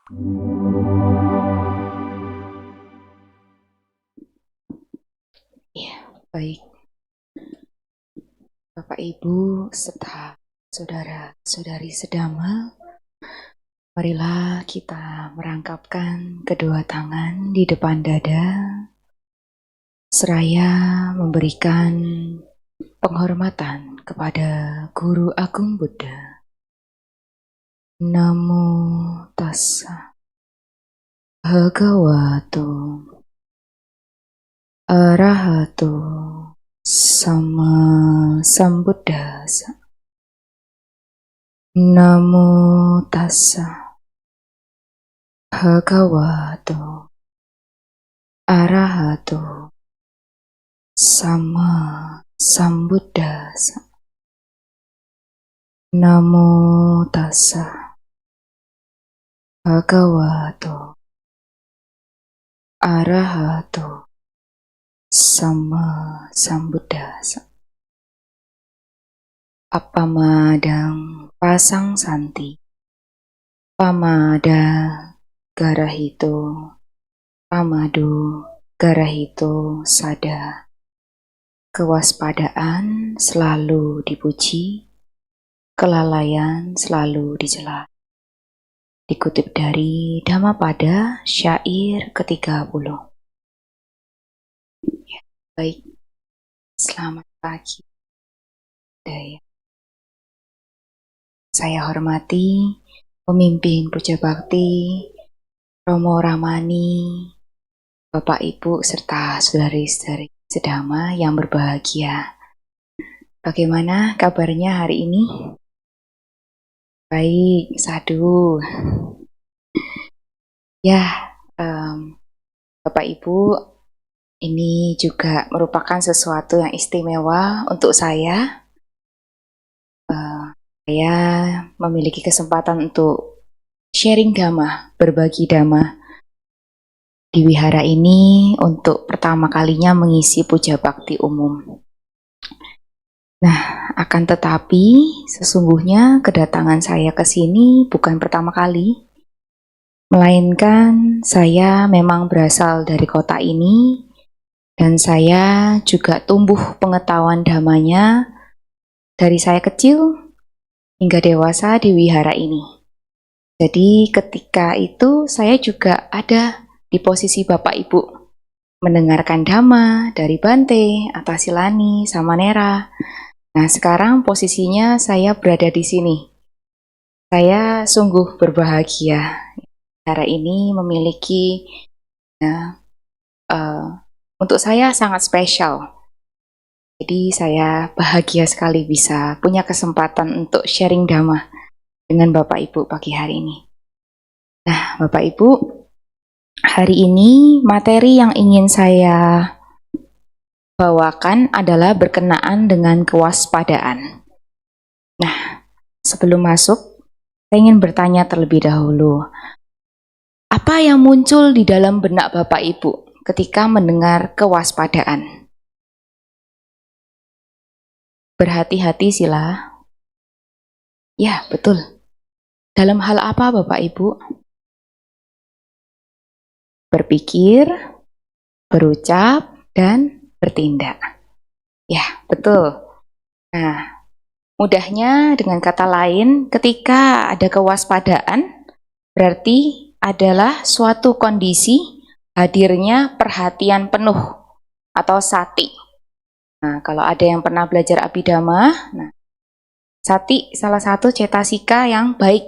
Ya, baik. Bapak Ibu serta saudara-saudari sedama, marilah kita merangkapkan kedua tangan di depan dada, seraya memberikan penghormatan kepada Guru Agung Buddha. Namo Tassa Bhagavato Arahato Sama Sambuddhassa. Namo Tassa Bhagavato Arahato Sama Sambuddhassa. Namo Tassa Bhagavato Arahato Sama Sambuddhassa. Apamadang pasang santi, pamada garahito, pamado garahito sada. Kewaspadaan selalu dipuji, kelalaian selalu dicela. Dikutip dari Dhammapada syair ke-30. Ya, baik, selamat pagi. Daya. Saya hormati pemimpin Puja Bakti, Romo Ramani, Bapak Ibu serta saudari-saudari sedama yang berbahagia. Bagaimana kabarnya hari ini? Baik, sadu. Ya, Bapak Ibu, ini juga merupakan sesuatu yang istimewa untuk saya. Saya memiliki kesempatan untuk sharing dhamma, berbagi dhamma di wihara ini untuk pertama kalinya mengisi puja bakti umum. Nah, akan tetapi sesungguhnya kedatangan saya ke sini bukan pertama kali, melainkan saya memang berasal dari kota ini dan saya juga tumbuh pengetahuan dhammanya dari saya kecil hingga dewasa di wihara ini. Jadi ketika itu saya juga ada di posisi Bapak Ibu, mendengarkan dhamma dari Bante, Atasilani, Samanera. Nah, sekarang posisinya saya berada di sini. Saya sungguh berbahagia. Wihara ini memiliki untuk saya sangat spesial. Jadi saya bahagia sekali bisa punya kesempatan untuk sharing dhamma dengan Bapak Ibu pagi hari ini. Nah, Bapak Ibu, hari ini materi yang ingin saya bawakan adalah berkenaan dengan kewaspadaan. Nah, sebelum masuk, saya ingin bertanya terlebih dahulu. Apa yang muncul di dalam benak Bapak Ibu ketika mendengar kewaspadaan? Berhati-hati sila. Ya, betul. Dalam hal apa Bapak Ibu? Berpikir, berucap, dan bertindak. Ya, betul. Nah, mudahnya dengan kata lain, ketika ada kewaspadaan, berarti adalah suatu kondisi hadirnya perhatian penuh atau sati. Nah, kalau ada yang pernah belajar Abhidhamma, nah, sati salah satu cetasika yang baik.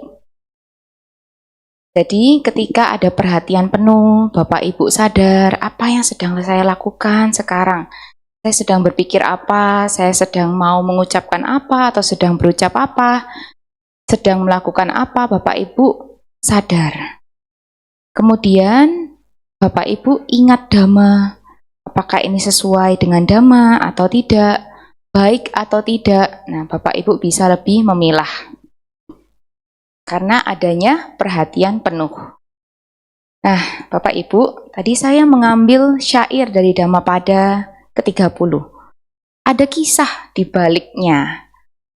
Jadi ketika ada perhatian penuh, Bapak Ibu sadar apa yang sedang saya lakukan sekarang. Saya sedang berpikir apa, saya sedang mau mengucapkan apa, atau sedang berucap apa, sedang melakukan apa, Bapak Ibu sadar. Kemudian Bapak Ibu ingat dhamma. Apakah ini sesuai dengan dhamma atau tidak, baik atau tidak. Nah, Bapak Ibu bisa lebih memilah karena adanya perhatian penuh. Nah, Bapak Ibu, tadi saya mengambil syair dari Dhammapada ke-30. Ada kisah di baliknya.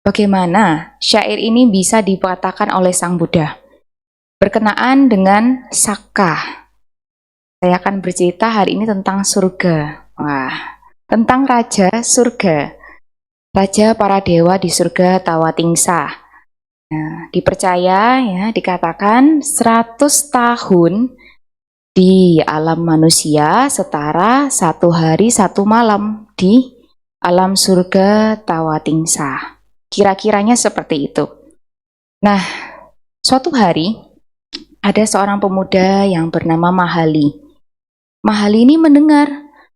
Bagaimana syair ini bisa dikatakan oleh Sang Buddha? berkenaan dengan Saka. Saya akan bercerita hari ini tentang surga. Wah, tentang Raja Surga. Raja para dewa di surga Tawatingsa. Nah, dipercaya ya, dikatakan 100 tahun di alam manusia setara 1 hari 1 malam di alam surga Tawatingsa. Kira-kiranya seperti itu. Nah, suatu hari ada seorang pemuda yang bernama Mahali. Mahali ini mendengar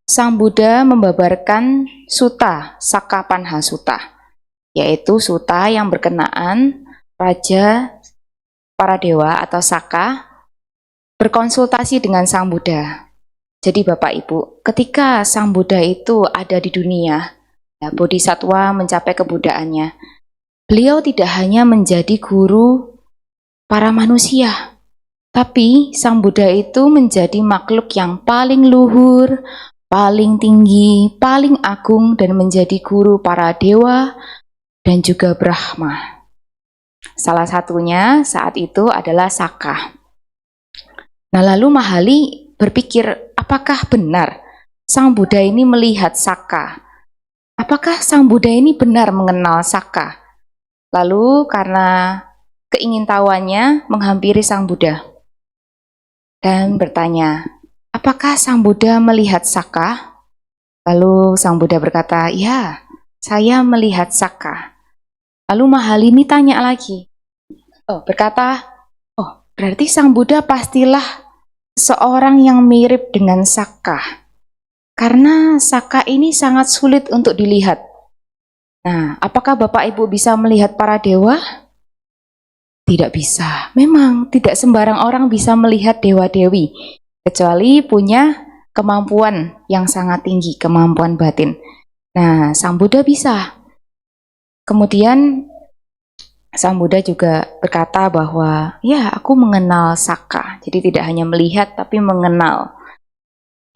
Sang Buddha membabarkan Sutta Sakapanha Sutta, yaitu sutta yang berkenaan Raja para dewa atau Saka berkonsultasi dengan Sang Buddha. Jadi Bapak Ibu, ketika Sang Buddha itu ada di dunia, ya, Bodhisatwa mencapai kebuddhaannya, beliau tidak hanya menjadi guru para manusia, tapi Sang Buddha itu menjadi makhluk yang paling luhur, paling tinggi, paling agung, dan menjadi guru para dewa dan juga Brahma. Salah satunya saat itu adalah Saka. Nah, lalu Mahali berpikir, apakah benar Sang Buddha ini melihat Saka? Apakah Sang Buddha ini benar mengenal Saka? Lalu karena keingintahuannya menghampiri Sang Buddha dan bertanya, apakah Sang Buddha melihat Saka? Lalu Sang Buddha berkata, ya, saya melihat Saka. Lalu Mahali ini tanya lagi, berkata, berarti Sang Buddha pastilah seorang yang mirip dengan Saka. Karena Saka ini sangat sulit untuk dilihat. Nah, apakah Bapak Ibu bisa melihat para dewa? Tidak bisa. Memang tidak sembarang orang bisa melihat dewa-dewi, kecuali punya kemampuan yang sangat tinggi, kemampuan batin. Nah, Sang Buddha bisa. Kemudian Sang Buddha juga berkata bahwa, ya, aku mengenal Saka. Jadi tidak hanya melihat, tapi mengenal.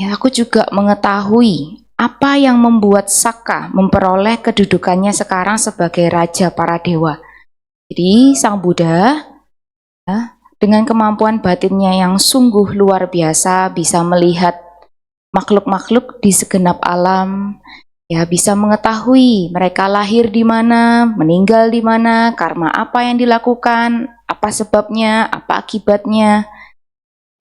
Ya, aku juga mengetahui apa yang membuat Saka memperoleh kedudukannya sekarang sebagai raja para dewa. Jadi Sang Buddha ya, dengan kemampuan batinnya yang sungguh luar biasa bisa melihat makhluk-makhluk di segenap alam, ya bisa mengetahui mereka lahir di mana, meninggal di mana, karma apa yang dilakukan, apa sebabnya, apa akibatnya.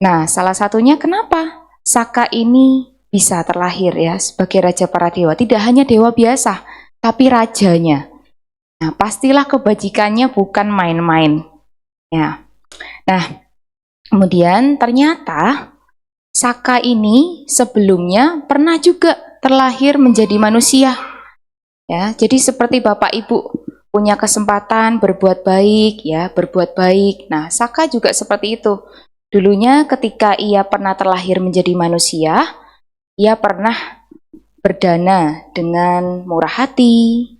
Nah, salah satunya kenapa Saka ini bisa terlahir ya sebagai raja para dewa. Tidak hanya dewa biasa, tapi rajanya. Nah, pastilah kebajikannya bukan main-main. Ya. Nah, kemudian ternyata Saka ini sebelumnya pernah juga terlahir menjadi manusia. Ya, jadi seperti Bapak Ibu punya kesempatan berbuat baik, ya, berbuat baik. Nah, Saka juga seperti itu. Dulunya ketika ia pernah terlahir menjadi manusia, ia pernah berdana dengan murah hati.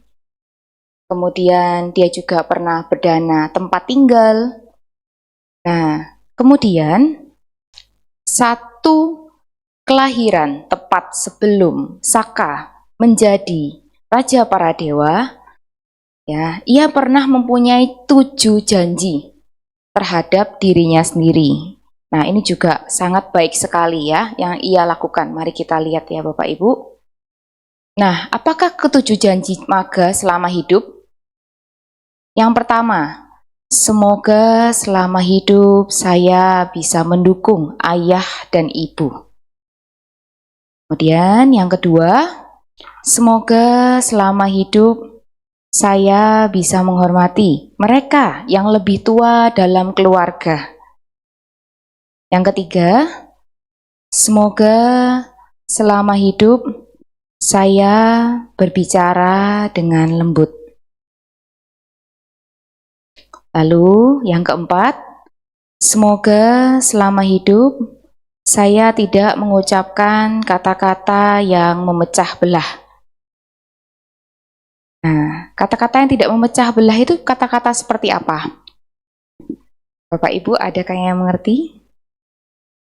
Kemudian dia juga pernah berdana tempat tinggal. Nah, kemudian satu kelahiran tepat sebelum Saka menjadi raja para dewa, ya, ia pernah mempunyai 7 janji terhadap dirinya sendiri. Nah, ini juga sangat baik sekali ya yang ia lakukan. Mari kita lihat ya Bapak Ibu. Nah, apakah ke-7 janji maga selama hidup? Yang pertama, semoga selama hidup saya bisa mendukung ayah dan ibu. Kemudian yang kedua, semoga selama hidup saya bisa menghormati mereka yang lebih tua dalam keluarga. Yang ketiga, semoga selama hidup saya berbicara dengan lembut. Lalu yang keempat, semoga selama hidup saya tidak mengucapkan kata-kata yang memecah belah. Nah, kata-kata yang tidak memecah belah itu kata-kata seperti apa? Bapak Ibu adakah yang mengerti?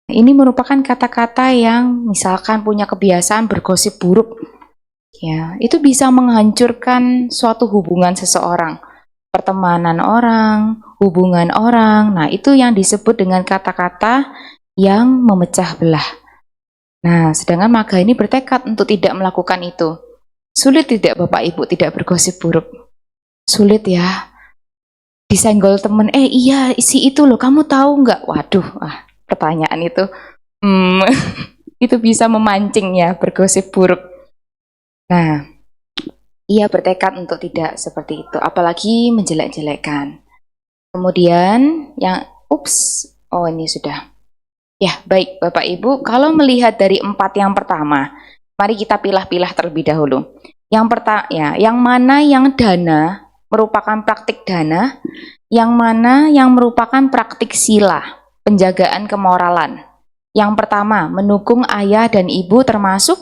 Ini merupakan kata-kata yang misalkan punya kebiasaan bergosip buruk. Ya, itu bisa menghancurkan suatu hubungan seseorang. pertemanan orang, hubungan orang. Nah, itu yang disebut dengan kata-kata yang memecah belah. Nah, sedangkan maga ini bertekad untuk tidak melakukan itu. Sulit tidak Bapak Ibu tidak bergosip buruk? Sulit ya. Disenggol temen, iya isi itu loh, kamu tahu nggak? Waduh, pertanyaan itu itu bisa memancing ya bergosip buruk. Nah, ia bertekad untuk tidak seperti itu, apalagi menjelek-jelekkan. Kemudian yang, ini sudah. Ya, baik Bapak Ibu, kalau melihat dari 4 yang pertama, mari kita pilah-pilah terlebih dahulu. Yang pertama, yang mana yang dana merupakan praktik dana, yang mana yang merupakan praktik sila, penjagaan kemoralan. Yang pertama, mendukung ayah dan ibu termasuk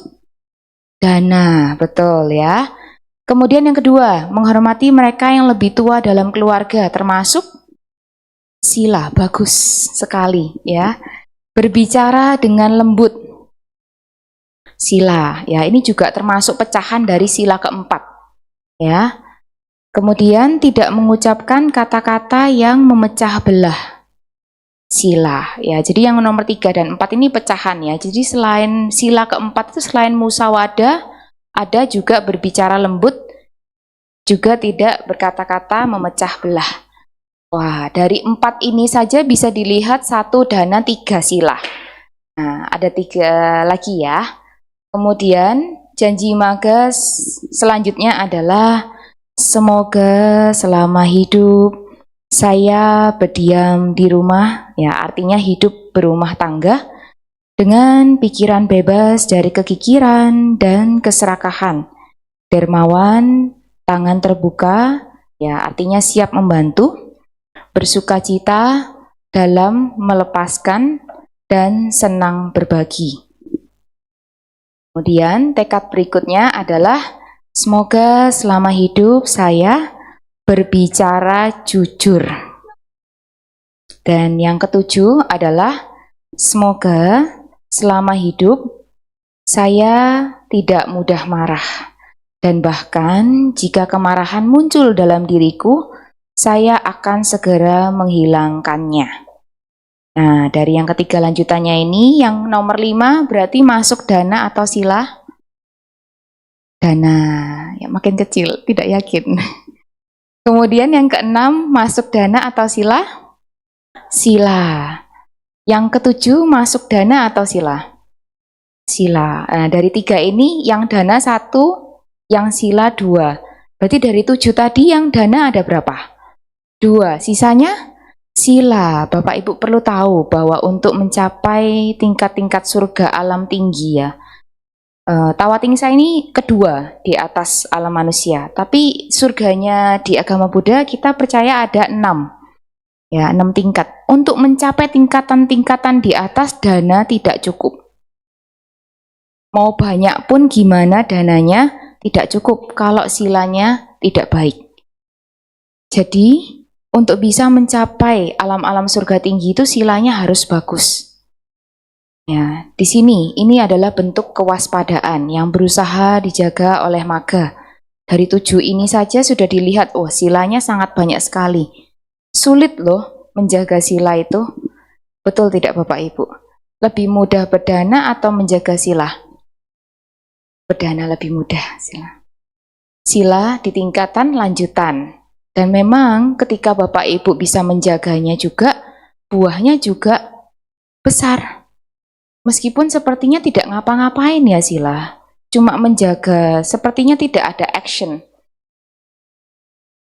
dana, betul ya. Kemudian yang kedua, menghormati mereka yang lebih tua dalam keluarga, termasuk sila, bagus sekali ya. Berbicara dengan lembut, sila, ya ini juga termasuk pecahan dari sila keempat, ya. Kemudian tidak mengucapkan kata-kata yang memecah belah, sila, ya. Jadi yang nomor 3 dan 4 ini pecahan ya. Jadi selain sila keempat itu selain musawadah, ada juga berbicara lembut, juga tidak berkata-kata memecah belah. Wah, dari 4 ini saja bisa dilihat 1 dana 3 sila. Nah, ada 3 lagi ya. Kemudian janji maga selanjutnya adalah semoga selama hidup saya berdiam di rumah, ya artinya hidup berumah tangga dengan pikiran bebas dari kekikiran dan keserakahan, dermawan, tangan terbuka, ya artinya siap membantu, bersukacita dalam melepaskan dan senang berbagi. Kemudian tekad berikutnya adalah semoga selama hidup saya berbicara jujur. Dan yang ketujuh adalah semoga selama hidup saya tidak mudah marah. Dan bahkan jika kemarahan muncul dalam diriku, saya akan segera menghilangkannya. Nah, dari yang ketiga lanjutannya ini, yang nomor 5 berarti masuk dana atau sila? Dana, ya makin kecil, tidak yakin. Kemudian yang keenam, masuk dana atau sila? Sila. Yang ketujuh, masuk dana atau sila? Sila. Nah, dari 3 ini, yang dana 1, yang sila 2. Berarti dari 7 tadi yang dana ada berapa? 2. Sisanya? Sila. Bapak Ibu perlu tahu bahwa untuk mencapai tingkat-tingkat surga alam tinggi ya, Tawatingsa ini kedua di atas alam manusia. Tapi surganya di agama Buddha kita percaya ada 6. Ya, 6 tingkat. Untuk mencapai tingkatan-tingkatan di atas, dana tidak cukup. Mau banyak pun gimana dananya tidak cukup kalau silanya tidak baik. Jadi untuk bisa mencapai alam-alam surga tinggi itu silanya harus bagus. Ya, di sini ini adalah bentuk kewaspadaan yang berusaha dijaga oleh maga. Dari 7 ini saja sudah dilihat, silanya sangat banyak sekali. Sulit loh menjaga sila itu. Betul tidak Bapak Ibu? Lebih mudah berdana atau menjaga sila? Berdana lebih mudah sila. Sila di tingkatan lanjutan. Dan memang ketika Bapak Ibu bisa menjaganya juga, buahnya juga besar. Meskipun sepertinya tidak ngapa-ngapain ya sila, cuma menjaga, sepertinya tidak ada action.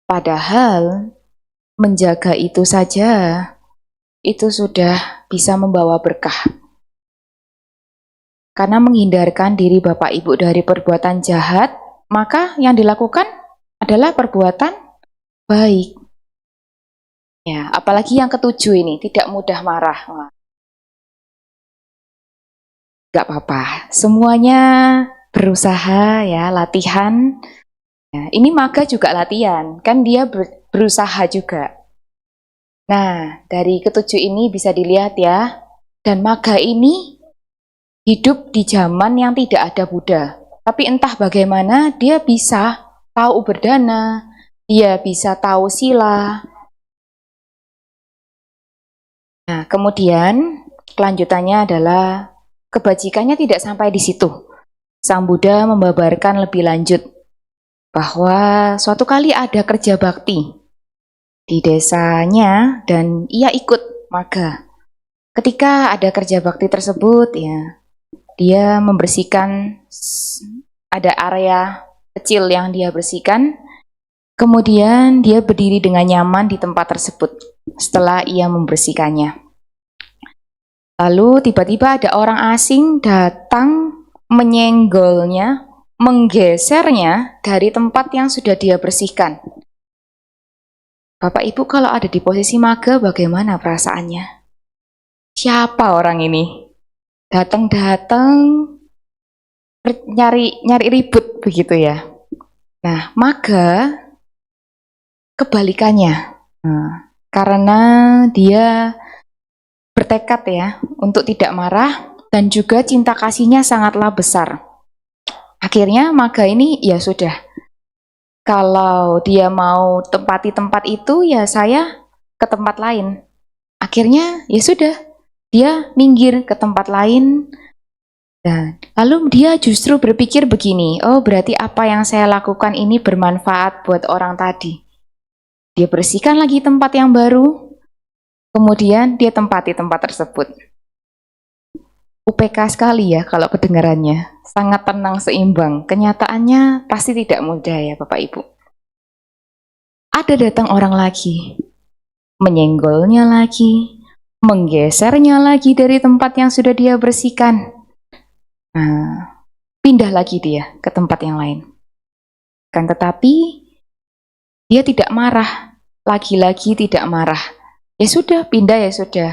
Padahal menjaga itu saja, itu sudah bisa membawa berkah. Karena menghindarkan diri Bapak Ibu dari perbuatan jahat, maka yang dilakukan adalah perbuatan baik. Ya, apalagi yang ketujuh ini, tidak mudah marah. Gak apa-apa, semuanya berusaha ya, latihan. Ya, ini maga juga latihan, kan dia berusaha juga. Nah, dari ketujuh ini bisa dilihat ya, dan maga ini hidup di zaman yang tidak ada Buddha. Tapi entah bagaimana dia bisa tahu berdana, dia bisa tahu sila. Nah, kemudian kelanjutannya adalah kebajikannya tidak sampai di situ. Sang Buddha membabarkan lebih lanjut bahwa suatu kali ada kerja bakti di desanya dan ia ikut maga. Ketika ada kerja bakti tersebut, ya, dia membersihkan, ada area kecil yang dia bersihkan. Kemudian dia berdiri dengan nyaman di tempat tersebut setelah ia membersihkannya. Lalu tiba-tiba ada orang asing datang menyenggolnya, menggesernya dari tempat yang sudah dia bersihkan. Bapak Ibu kalau ada di posisi maga bagaimana perasaannya? Siapa orang ini? Datang-datang nyari ribut begitu ya. Nah, maga kebalikannya. Karena dia bertekad ya untuk tidak marah dan juga cinta kasihnya sangatlah besar. Akhirnya maga ini ya sudah, kalau dia mau tempati tempat itu ya saya ke tempat lain. Akhirnya ya sudah, dia minggir ke tempat lain. Dan lalu dia justru berpikir begini, oh berarti apa yang saya lakukan ini bermanfaat buat orang tadi. Dia bersihkan lagi tempat yang baru, kemudian dia tempati tempat tersebut. UPK sekali ya kalau kedengarannya, sangat tenang seimbang. Kenyataannya pasti tidak mudah ya Bapak Ibu. Ada datang orang lagi, menyenggolnya lagi, menggesernya lagi dari tempat yang sudah dia bersihkan. Nah, pindah lagi dia ke tempat yang lain. Kan tetapi dia tidak marah, lagi-lagi tidak marah. Ya sudah, pindah ya sudah.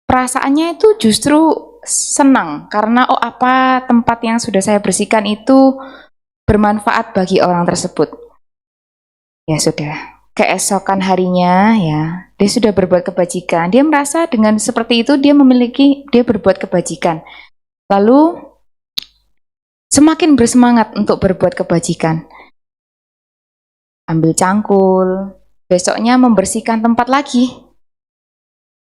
Perasaannya itu justru senang karena oh apa tempat yang sudah saya bersihkan itu bermanfaat bagi orang tersebut. Ya sudah, keesokan harinya ya dia sudah berbuat kebajikan. Dia merasa dengan seperti itu dia berbuat kebajikan. Lalu semakin bersemangat untuk berbuat kebajikan. Ambil cangkul, besoknya membersihkan tempat lagi.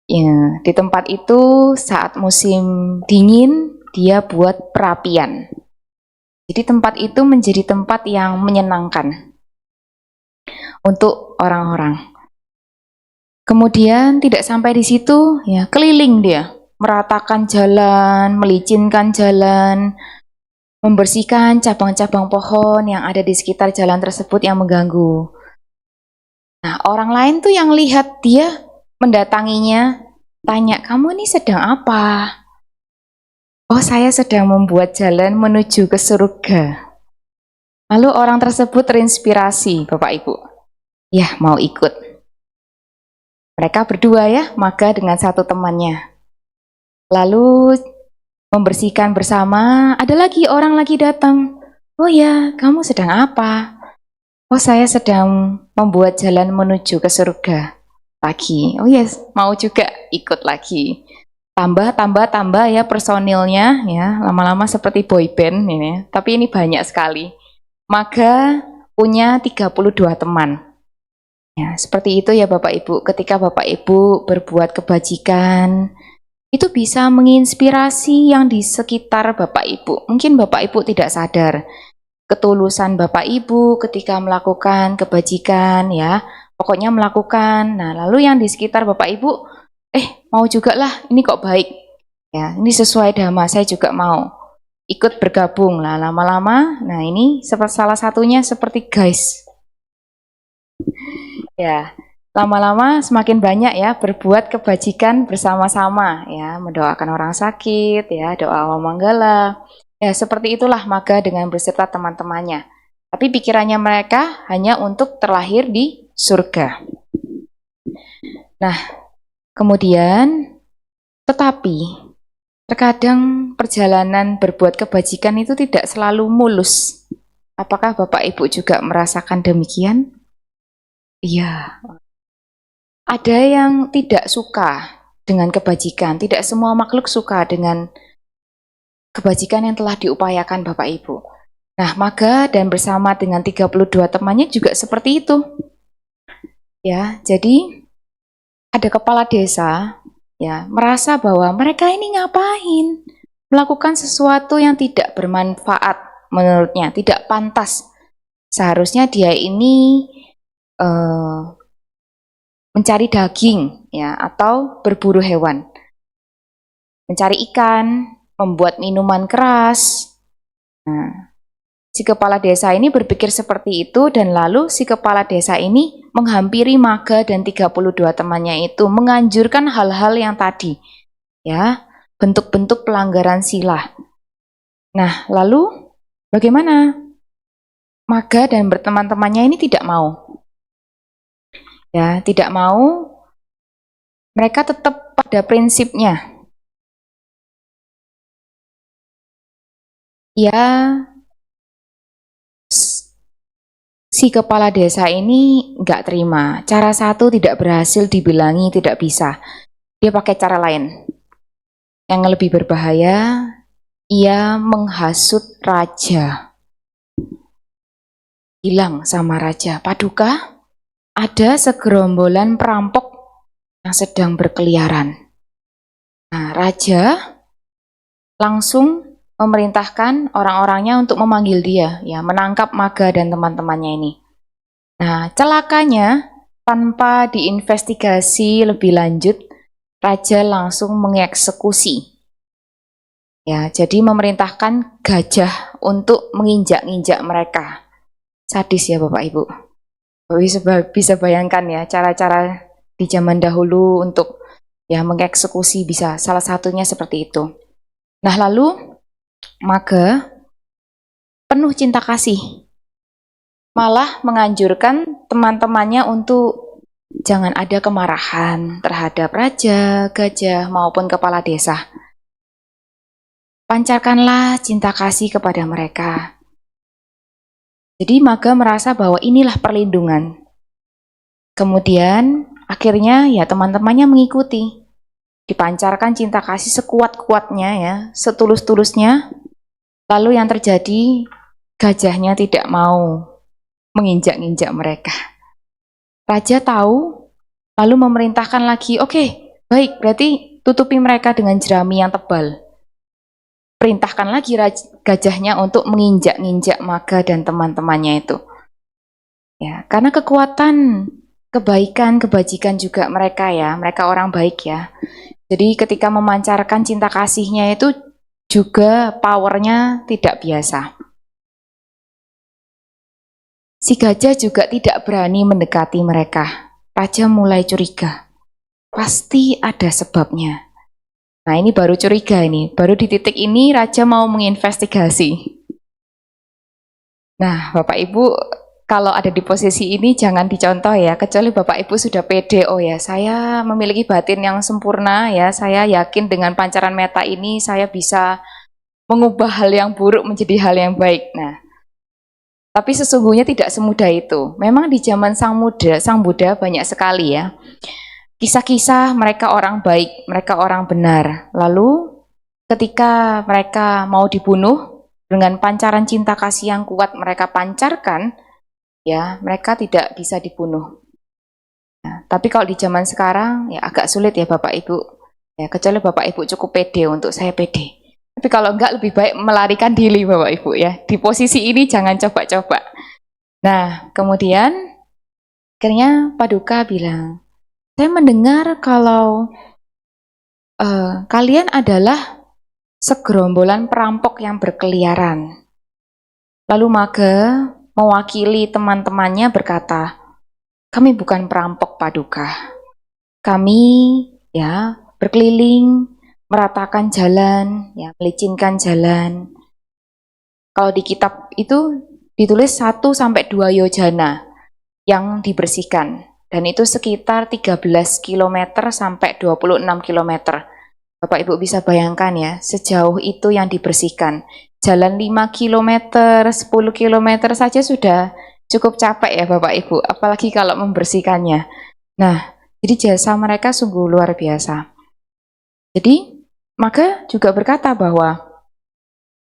Ya, di tempat itu saat musim dingin dia buat perapian. Jadi tempat itu menjadi tempat yang menyenangkan untuk orang-orang. Kemudian tidak sampai di situ, ya keliling dia, meratakan jalan, melicinkan jalan, membersihkan cabang-cabang pohon yang ada di sekitar jalan tersebut yang mengganggu. Nah, orang lain tuh yang lihat dia mendatanginya, tanya, kamu ini sedang apa? Oh, saya sedang membuat jalan menuju ke surga. Lalu orang tersebut terinspirasi, Bapak Ibu. Ya, mau ikut. Mereka berdua ya, maga dengan satu temannya. Lalu membersihkan bersama, ada lagi orang lagi datang. Oh ya, kamu sedang apa? Oh, saya sedang membuat jalan menuju ke surga. Lagi, oh yes, mau juga ikut lagi. Tambah ya personilnya ya, lama-lama seperti boyband ini. Tapi ini banyak sekali. Maga punya 32 teman. Ya, seperti itu ya Bapak Ibu. Ketika Bapak Ibu berbuat kebajikan, itu bisa menginspirasi yang di sekitar Bapak Ibu. Mungkin Bapak Ibu tidak sadar ketulusan Bapak Ibu ketika melakukan kebajikan ya. Pokoknya melakukan. Nah, lalu yang di sekitar Bapak Ibu, mau juga lah, ini kok baik. Ya, ini sesuai dhamma, saya juga mau ikut bergabung lah lama-lama. Nah, ini salah satunya seperti guys. Ya, lama-lama semakin banyak ya berbuat kebajikan bersama-sama ya, mendoakan orang sakit ya, doa manggala. Ya, seperti itulah maga dengan beserta teman-temannya. Tapi pikirannya mereka hanya untuk terlahir di surga. Nah, kemudian tetapi terkadang perjalanan berbuat kebajikan itu tidak selalu mulus. Apakah Bapak Ibu juga merasakan demikian? Iya. Ada yang tidak suka dengan kebajikan. Tidak semua makhluk suka dengan kebajikan yang telah diupayakan Bapak Ibu. Nah, Maga dan bersama dengan 32 temannya juga seperti itu. Ya, jadi ada kepala desa ya merasa bahwa mereka ini ngapain? Melakukan sesuatu yang tidak bermanfaat menurutnya, tidak pantas. Seharusnya dia ini mencari daging ya atau berburu hewan, mencari ikan, membuat minuman keras. Nah, si kepala desa ini berpikir seperti itu dan lalu si kepala desa ini menghampiri Maga dan 32 temannya itu menganjurkan hal-hal yang tadi ya, bentuk-bentuk pelanggaran sila. Nah, lalu bagaimana? Maga dan berteman-temannya ini tidak mau. Ya, tidak mau. Mereka tetap pada prinsipnya. Ya, si kepala desa ini nggak terima. Cara satu tidak berhasil dibilangi tidak bisa. Dia pakai cara lain. Yang lebih berbahaya, ia menghasut raja. Bilang sama raja, Paduka, ada segerombolan perampok yang sedang berkeliaran. Nah, raja langsung memerintahkan orang-orangnya untuk memanggil dia, ya, menangkap Maga dan teman-temannya ini. Nah, celakanya tanpa diinvestigasi lebih lanjut, raja langsung mengeksekusi. Ya, jadi memerintahkan gajah untuk menginjak-injak mereka. Sadis ya Bapak Ibu. Bisa bayangkan ya cara-cara di zaman dahulu untuk ya mengeksekusi bisa salah satunya seperti itu. Nah, lalu Maga penuh cinta kasih malah menganjurkan teman-temannya untuk jangan ada kemarahan terhadap raja, gajah maupun kepala desa. Pancarkanlah cinta kasih kepada mereka. Jadi Maga merasa bahwa inilah perlindungan. Kemudian akhirnya ya teman-temannya mengikuti. Dipancarkan cinta kasih sekuat-kuatnya ya, setulus-tulusnya. Lalu yang terjadi, gajahnya tidak mau menginjak-injak mereka. Raja tahu, lalu memerintahkan lagi, oke, baik, berarti tutupi mereka dengan jerami yang tebal. Perintahkan lagi gajahnya untuk menginjak-injak Maga dan teman-temannya itu. Ya, karena kekuatan kebaikan, kebajikan juga mereka ya, mereka orang baik ya. Jadi ketika memancarkan cinta kasihnya itu juga powernya tidak biasa. Si gajah juga tidak berani mendekati mereka. Raja mulai curiga. Pasti ada sebabnya. Nah, ini baru curiga ini. Baru di titik ini Raja mau menginvestigasi. Nah, Bapak Ibu, kalau ada di posisi ini jangan dicontoh ya, kecuali Bapak Ibu sudah pede, oh ya saya memiliki batin yang sempurna ya, saya yakin dengan pancaran meta ini saya bisa mengubah hal yang buruk menjadi hal yang baik. Nah, tapi sesungguhnya tidak semudah itu. Memang di zaman Sang Buddha banyak sekali ya, kisah-kisah mereka orang baik, mereka orang benar. Lalu ketika mereka mau dibunuh, dengan pancaran cinta kasih yang kuat mereka pancarkan, ya mereka tidak bisa dibunuh. Nah, tapi kalau di zaman sekarang ya agak sulit ya Bapak Ibu. Ya kecuali Bapak Ibu cukup pede, untuk saya pede. Tapi kalau enggak lebih baik melarikan diri Bapak Ibu ya. Di posisi ini jangan coba-coba. Nah, kemudian akhirnya Paduka bilang, saya mendengar kalau kalian adalah segerombolan perampok yang berkeliaran. Lalu Maga mewakili teman-temannya berkata, kami bukan perampok Paduka. Kami ya berkeliling, meratakan jalan, ya melicinkan jalan. Kalau di kitab itu ditulis 1 sampai 2 yojana yang dibersihkan. Dan itu sekitar 13 km sampai 26 km. Bapak Ibu bisa bayangkan ya, sejauh itu yang dibersihkan. Jalan 5 km, 10 km saja sudah cukup capek ya Bapak Ibu, apalagi kalau membersihkannya. Nah, jadi jasa mereka sungguh luar biasa. Jadi, Maga juga berkata bahwa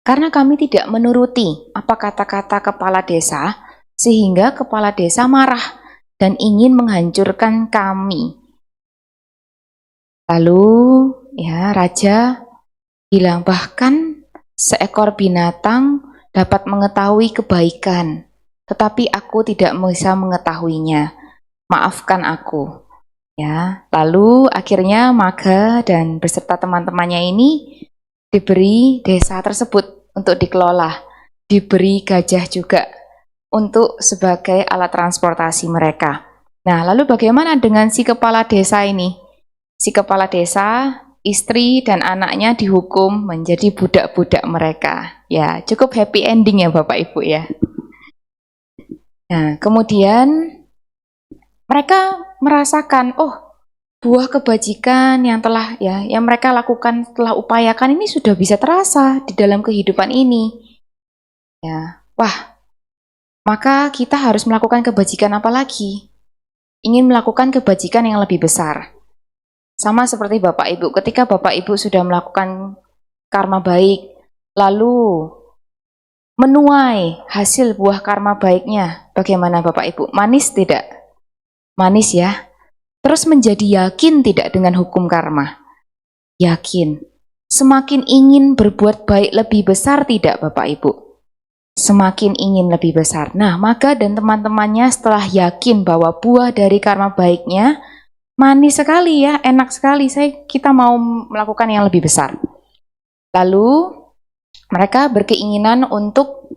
Karena kami tidak menuruti apa kata-kata kepala desa, sehingga kepala desa marah dan ingin menghancurkan kami. Lalu ya raja bilang, bahkan seekor binatang dapat mengetahui kebaikan, tetapi aku tidak bisa mengetahuinya. Maafkan aku. Ya, lalu akhirnya Maga dan beserta teman-temannya ini diberi desa tersebut untuk dikelola, diberi gajah juga untuk sebagai alat transportasi mereka. Nah, lalu bagaimana dengan si kepala desa ini? Si kepala desa, istri dan anaknya dihukum menjadi budak-budak mereka. Ya, cukup happy ending ya Bapak Ibu ya. Nah, kemudian mereka merasakan, oh, buah kebajikan yang telah yang mereka lakukan, telah upayakan ini sudah bisa terasa di dalam kehidupan ini. Ya, wah, maka kita harus melakukan kebajikan apa lagi? Ingin melakukan kebajikan yang lebih besar. Sama seperti Bapak Ibu, ketika Bapak Ibu sudah melakukan karma baik, lalu menuai hasil buah karma baiknya, bagaimana Bapak Ibu? Manis tidak? Manis ya. Terus menjadi yakin tidak dengan hukum karma? Yakin. Semakin ingin berbuat baik lebih besar tidak Bapak Ibu? Semakin ingin lebih besar. Nah, Maga dan teman-temannya setelah yakin bahwa buah dari karma baiknya manis sekali ya, enak sekali, kita mau melakukan yang lebih besar. Lalu mereka berkeinginan untuk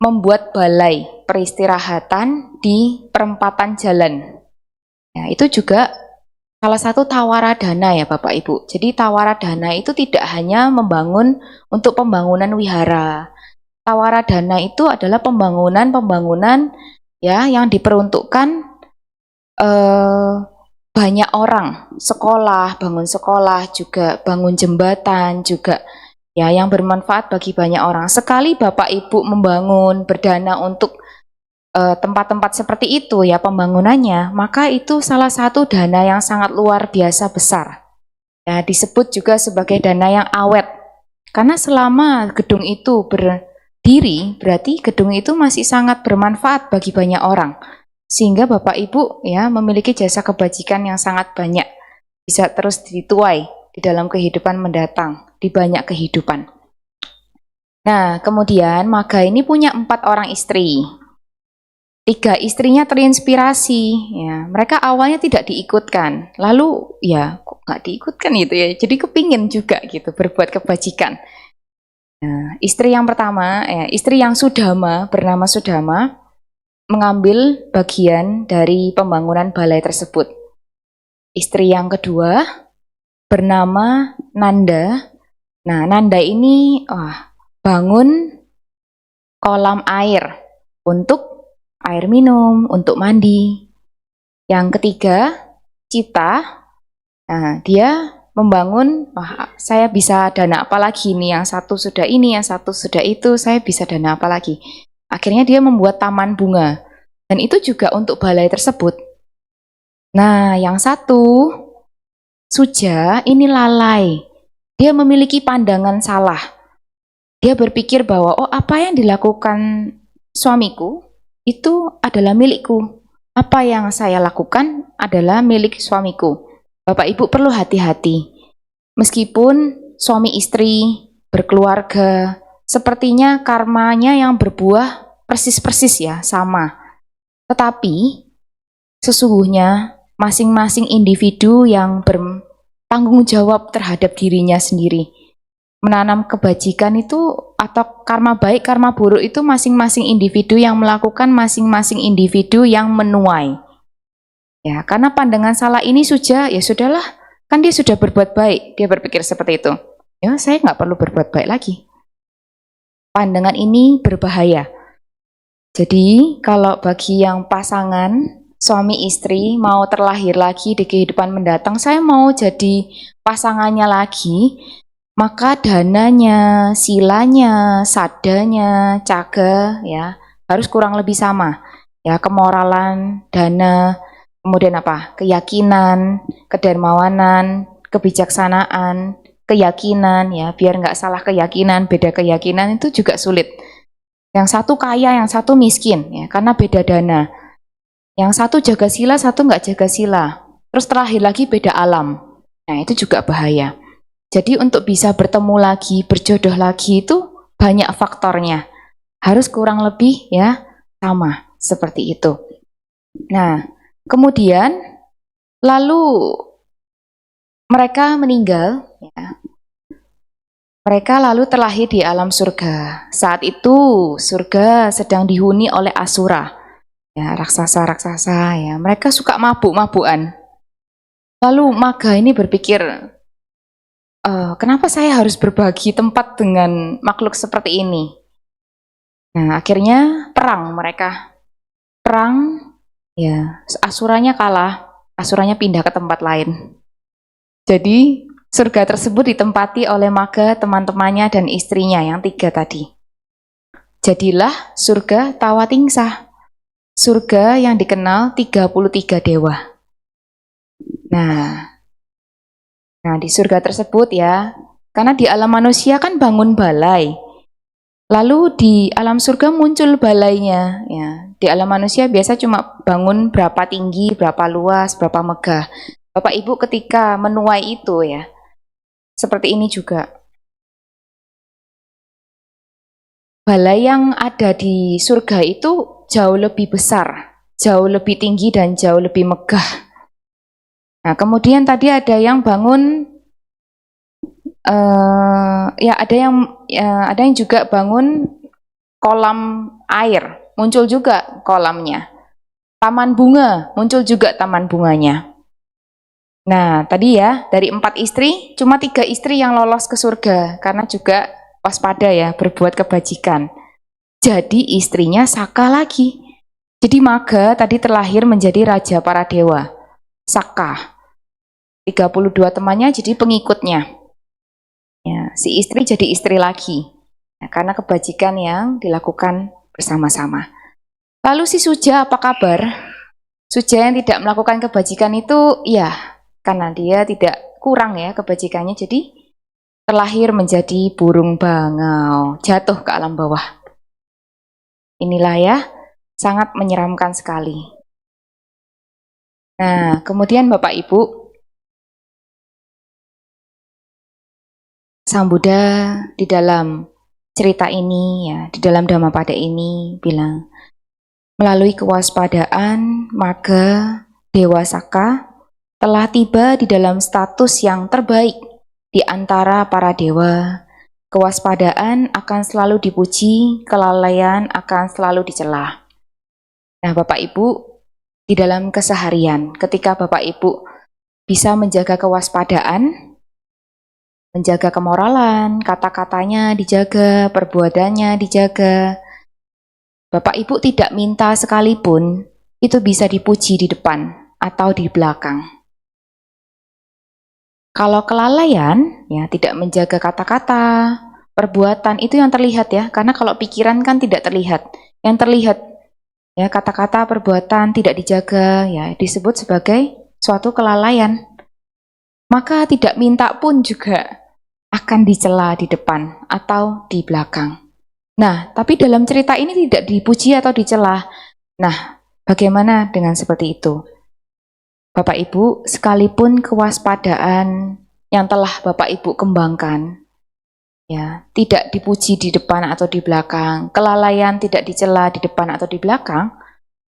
membuat balai peristirahatan di perempatan jalan. Ya, itu juga salah satu tawaradana ya Bapak Ibu. Jadi tawaradana itu tidak hanya membangun untuk pembangunan wihara. Tawaradana itu adalah pembangunan ya yang diperuntukkan banyak orang, sekolah, bangun sekolah, juga bangun jembatan, juga ya yang bermanfaat bagi banyak orang. Sekali Bapak Ibu membangun berdana untuk tempat-tempat seperti itu ya pembangunannya, maka itu salah satu dana yang sangat luar biasa besar. Ya, disebut juga sebagai dana yang awet. Karena selama gedung itu berdiri, berarti gedung itu masih sangat bermanfaat bagi banyak orang. Sehingga Bapak Ibu ya memiliki jasa kebajikan yang sangat banyak, bisa terus dituai di dalam kehidupan mendatang, di banyak kehidupan. Nah, kemudian Maga ini punya 4 orang istri. 3 istrinya terinspirasi, ya. Mereka awalnya tidak diikutkan, lalu ya kok nggak diikutkan gitu ya, jadi kepingin juga gitu berbuat kebajikan. Nah, istri yang pertama, istri yang Sudama, bernama Sudama, mengambil bagian dari pembangunan balai tersebut. Istri yang kedua bernama Nanda. Nah, Nanda ini bangun kolam air untuk air minum, untuk mandi. Yang ketiga, Cita. Nah, dia membangun, saya bisa dana apa lagi nih, yang satu sudah ini, yang satu sudah itu, saya bisa dana apa lagi. Akhirnya dia membuat taman bunga. Dan itu juga untuk balai tersebut. Nah, yang satu, Suja, ini lalai. Dia memiliki pandangan salah. Dia berpikir bahwa, apa yang dilakukan suamiku itu adalah milikku. Apa yang saya lakukan adalah milik suamiku. Bapak Ibu perlu hati-hati. Meskipun suami istri berkeluarga, sepertinya karmanya yang berbuah persis-persis ya, sama. Tetapi sesungguhnya masing-masing individu yang bertanggung jawab terhadap dirinya sendiri. Menanam kebajikan itu atau karma baik, karma buruk itu masing-masing individu yang melakukan, masing-masing individu yang menuai. Ya, karena pandangan salah ini ya sudahlah, kan dia sudah berbuat baik, dia berpikir seperti itu. Ya, saya nggak perlu berbuat baik lagi. Pandangan ini berbahaya. Jadi, kalau bagi yang pasangan, suami istri mau terlahir lagi di kehidupan mendatang, saya mau jadi pasangannya lagi, maka dananya, silanya, sadanya, caga ya harus kurang lebih sama. Ya, kemoralan, dana, kemudian keyakinan, kedermawanan, kebijaksanaan, keyakinan ya, biar nggak salah keyakinan, beda keyakinan itu juga sulit. Yang satu kaya, yang satu miskin ya, karena beda dana. Yang satu jaga sila, satu nggak jaga sila. Terus terakhir lagi beda alam. Nah itu juga bahaya. Jadi untuk bisa bertemu lagi, berjodoh lagi itu banyak faktornya. Harus kurang lebih ya sama seperti itu. Nah kemudian lalu mereka meninggal ya. Mereka lalu terlahir di alam surga. Saat itu surga sedang dihuni oleh asura. Ya, raksasa-raksasa ya. Mereka suka mabuk-mabukan. Lalu Maga ini berpikir, kenapa saya harus berbagi tempat dengan makhluk seperti ini? Nah, akhirnya perang mereka. Perang, ya, asuranya kalah. Asuranya pindah ke tempat lain. Jadi surga tersebut ditempati oleh Maga, teman-temannya, dan istrinya yang 3 tadi. Jadilah surga Tawatingsa. Surga yang dikenal 33 dewa. Nah di surga tersebut ya, karena di alam manusia kan bangun balai. Lalu di alam surga muncul balainya. Ya. Di alam manusia biasa cuma bangun berapa tinggi, berapa luas, berapa megah. Bapak Ibu ketika menuai itu ya, seperti ini juga. Balai yang ada di surga itu jauh lebih besar, jauh lebih tinggi dan jauh lebih megah. Nah, kemudian tadi ada yang bangun, ada yang juga bangun kolam air, muncul juga kolamnya. Taman bunga, muncul juga taman bunganya. Nah, tadi ya, dari 4 istri, cuma 3 istri yang lolos ke surga, karena juga waspada ya, berbuat kebajikan. Jadi istrinya Saka lagi. Jadi Maga tadi terlahir menjadi raja para dewa. Saka. 32 temannya jadi pengikutnya. Ya, si istri jadi istri lagi. Ya, karena kebajikan yang dilakukan bersama-sama. Lalu si Suja apa kabar? Suja yang tidak melakukan kebajikan itu, ya, karena dia tidak kurang ya kebajikannya, jadi terlahir menjadi burung bangau, jatuh ke alam bawah. Inilah ya, sangat menyeramkan sekali. Nah, kemudian Bapak Ibu, Sang Buddha di dalam cerita ini ya, di dalam Dhammapada ini bilang, melalui kewaspadaan, Maga, Dewa Saka telah tiba di dalam status yang terbaik di antara para dewa. Kewaspadaan akan selalu dipuji, kelalaian akan selalu dicela. Nah, Bapak Ibu, di dalam keseharian, ketika Bapak Ibu bisa menjaga kewaspadaan, menjaga kemoralan, kata-katanya dijaga, perbuatannya dijaga, Bapak Ibu tidak minta sekalipun, itu bisa dipuji di depan atau di belakang. Kalau kelalaian, ya tidak menjaga kata-kata, perbuatan itu yang terlihat ya, karena kalau pikiran kan tidak terlihat. Yang terlihat ya kata-kata, perbuatan tidak dijaga, ya disebut sebagai suatu kelalaian. Maka tidak minta pun juga akan dicela di depan atau di belakang. Nah, tapi dalam cerita ini tidak dipuji atau dicela. Nah, bagaimana dengan seperti itu? Bapak Ibu, sekalipun kewaspadaan yang telah Bapak Ibu kembangkan, ya, tidak dipuji di depan atau di belakang, kelalaian tidak dicela di depan atau di belakang,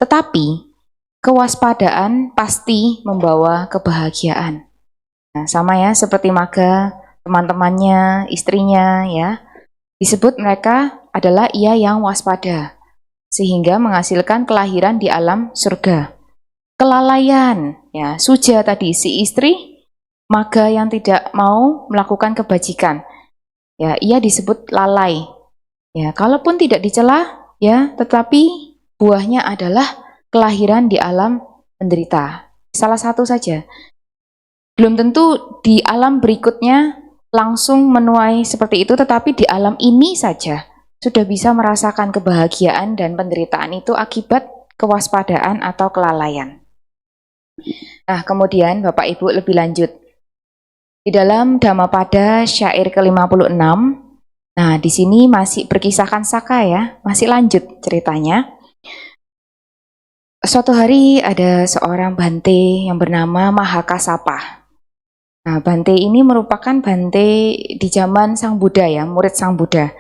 tetapi kewaspadaan pasti membawa kebahagiaan. Nah, sama ya, seperti Maga, teman-temannya, istrinya, ya, disebut mereka adalah ia yang waspada, sehingga menghasilkan kelahiran di alam surga. Kelalaian, ya, Suja tadi si istri, Maga yang tidak mau melakukan kebajikan, ya, ia disebut lalai. Ya, kalaupun tidak dicela, ya, tetapi buahnya adalah kelahiran di alam menderita. Salah satu saja. Belum tentu di alam berikutnya langsung menuai seperti itu, tetapi di alam ini saja sudah bisa merasakan kebahagiaan dan penderitaan itu akibat kewaspadaan atau kelalaian. Nah, kemudian Bapak Ibu lebih lanjut. Di dalam Dhammapada syair ke-56, nah di sini masih berkisahkan Saka ya, masih lanjut ceritanya. Suatu hari ada seorang Bante yang bernama Mahakasapa. Nah, Bante ini merupakan Bante di zaman Sang Buddha ya, murid Sang Buddha.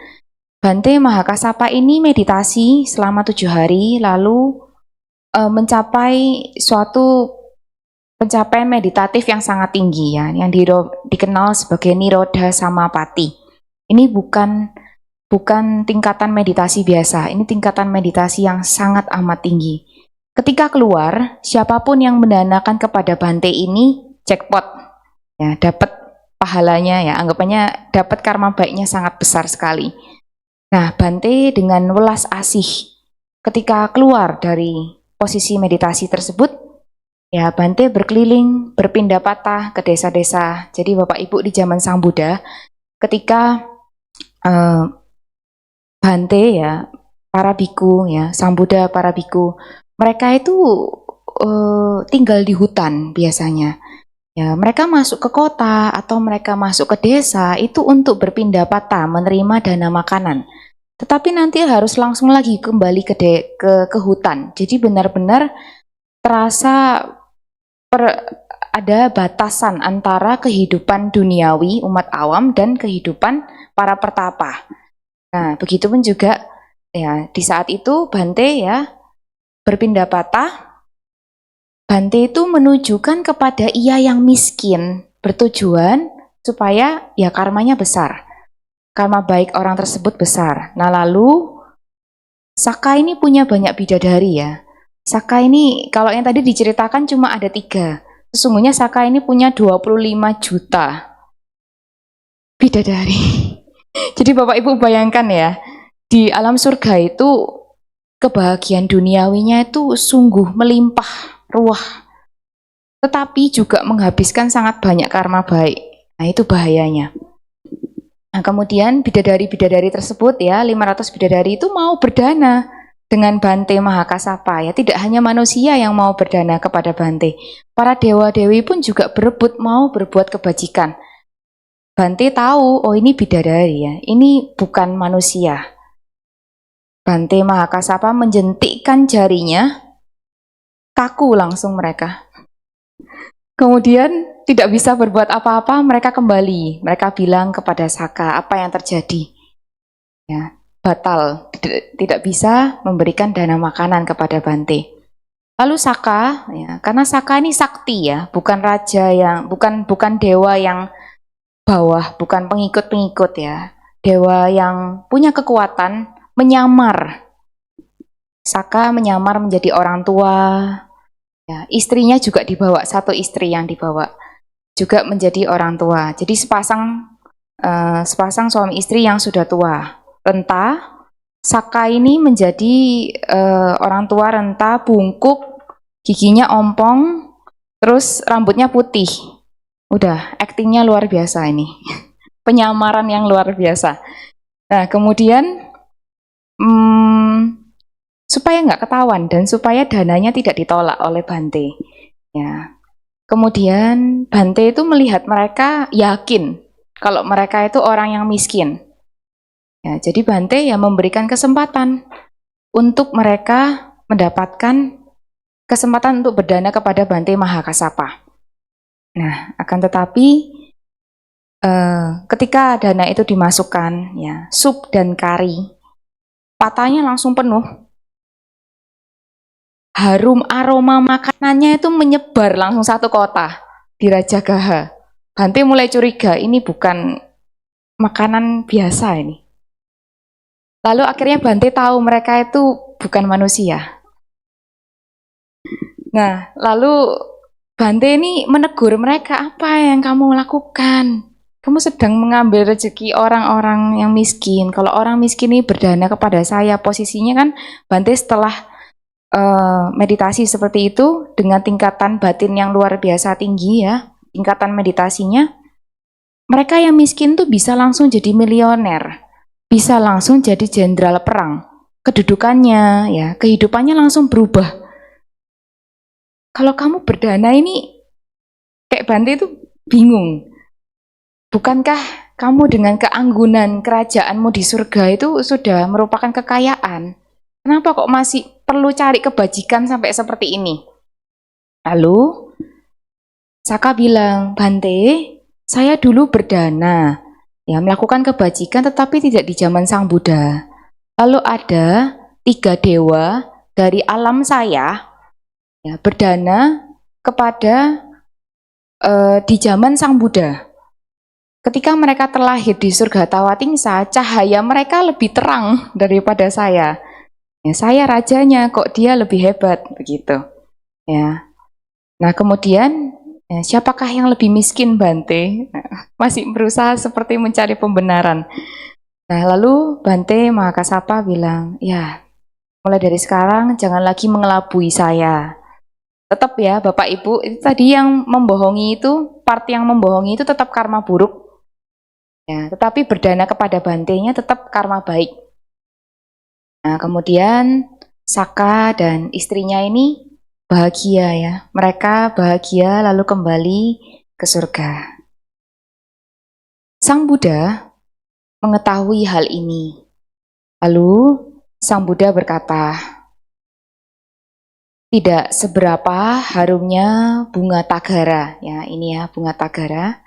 Bante Mahakasapa ini meditasi selama 7 hari, lalu mencapai suatu pencapaian meditatif yang sangat tinggi ya, yang dikenal sebagai Nirodha Samapati. Ini bukan tingkatan meditasi biasa, ini tingkatan meditasi yang sangat amat tinggi. Ketika keluar, siapapun yang mendanakan kepada Bante ini jackpot, ya dapat pahalanya ya, anggapannya dapat karma baiknya sangat besar sekali. Nah, Bante dengan welas asih ketika keluar dari posisi meditasi tersebut, ya Bante berkeliling, berpindah patah ke desa-desa. Jadi Bapak Ibu di zaman Sang Buddha, ketika Bante ya, para biku ya, Sang Buddha, para biku, mereka itu tinggal di hutan biasanya. Ya, mereka masuk ke kota atau mereka masuk ke desa itu untuk berpindah patah, menerima dana makanan. Tetapi nanti harus langsung lagi kembali ke hutan. Jadi benar-benar terasa ada batasan antara kehidupan duniawi umat awam dan kehidupan para pertapa. Nah, begitupun juga ya di saat itu Bante ya berpindah patah. Bante itu menunjukkan kepada ia yang miskin, bertujuan supaya ya karmanya besar. Karma baik orang tersebut besar. Nah, lalu Saka ini punya banyak bidadari ya. Saka ini kalau yang tadi diceritakan cuma ada 3. Sesungguhnya Saka ini punya 25 juta bidadari. Jadi Bapak Ibu bayangkan ya, di alam surga itu kebahagiaan duniawinya itu sungguh melimpah ruah, tetapi juga menghabiskan sangat banyak karma baik. Nah, itu bahayanya. Nah, kemudian bidadari-bidadari tersebut ya, 500 bidadari itu mau berdana dengan Bante Mahakasapa ya. Tidak hanya manusia yang mau berdana kepada Bante. Para dewa-dewi pun juga berebut mau berbuat kebajikan. Bante tahu, oh ini bidadari ya, ini bukan manusia. Bante Mahakasapa menjentikkan jarinya, kaku langsung mereka. Kemudian tidak bisa berbuat apa-apa, mereka kembali. Mereka bilang kepada Saka apa yang terjadi. Ya, batal, tidak bisa memberikan dana makanan kepada Bante. Lalu Saka, ya, karena Saka ini sakti ya, bukan raja yang, bukan dewa yang bawah, bukan pengikut-pengikut ya. Dewa yang punya kekuatan menyamar. Saka menyamar menjadi orang tua. Ya, istrinya juga dibawa, satu istri yang dibawa juga menjadi orang tua. Jadi sepasang suami istri yang sudah tua, renta. Saka ini menjadi orang tua renta, bungkuk, giginya ompong, terus rambutnya putih. Udah, aktingnya luar biasa ini. Penyamaran yang luar biasa. Nah, kemudian supaya nggak ketahuan dan supaya dananya tidak ditolak oleh Bante. Ya. Kemudian Bante itu melihat mereka yakin kalau mereka itu orang yang miskin. Ya, jadi Bante ya memberikan kesempatan untuk mereka mendapatkan kesempatan untuk berdana kepada Bante Mahakasapa. Nah, akan tetapi ketika dana itu dimasukkan, ya sup dan kari, patahnya langsung penuh. Harum aroma makanannya itu menyebar langsung satu kota di Rajagaha. Bante mulai curiga, ini bukan makanan biasa ini. Lalu akhirnya Bante tahu mereka itu bukan manusia. Nah, lalu Bante ini menegur mereka, apa yang kamu lakukan? Kamu sedang mengambil rezeki orang-orang yang miskin. Kalau orang miskin ini berdana kepada saya, posisinya kan Bante setelah meditasi seperti itu dengan tingkatan batin yang luar biasa tinggi ya, tingkatan meditasinya, mereka yang miskin tuh bisa langsung jadi milioner, bisa langsung jadi jenderal perang, kedudukannya ya, kehidupannya langsung berubah. Kalau kamu berdana ini kayak Bante itu bingung, bukankah kamu dengan keanggunan kerajaanmu di surga itu sudah merupakan kekayaan? Kenapa kok masih perlu cari kebajikan sampai seperti ini? Lalu Saka bilang, Bante, saya dulu berdana, ya melakukan kebajikan tetapi tidak di zaman Sang Buddha. Lalu ada 3 dewa dari alam saya, ya, berdana kepada di zaman Sang Buddha. Ketika mereka terlahir di surga Tawatingsa, cahaya mereka lebih terang daripada saya. Ya, saya rajanya, kok dia lebih hebat begitu. Ya. Nah kemudian siapakah yang lebih miskin, Bante? Masih berusaha seperti mencari pembenaran. Nah lalu Bante Mahakasapa bilang, ya mulai dari sekarang jangan lagi mengelabui saya. Tetap ya Bapak Ibu, itu tadi yang membohongi itu, part yang membohongi itu tetap karma buruk. Ya, tetapi berdana kepada Bantenya tetap karma baik. Nah kemudian Saka dan istrinya ini bahagia ya. Mereka bahagia lalu kembali ke surga. Sang Buddha mengetahui hal ini. Lalu Sang Buddha berkata, tidak seberapa harumnya bunga tagara, ya ini ya bunga tagara,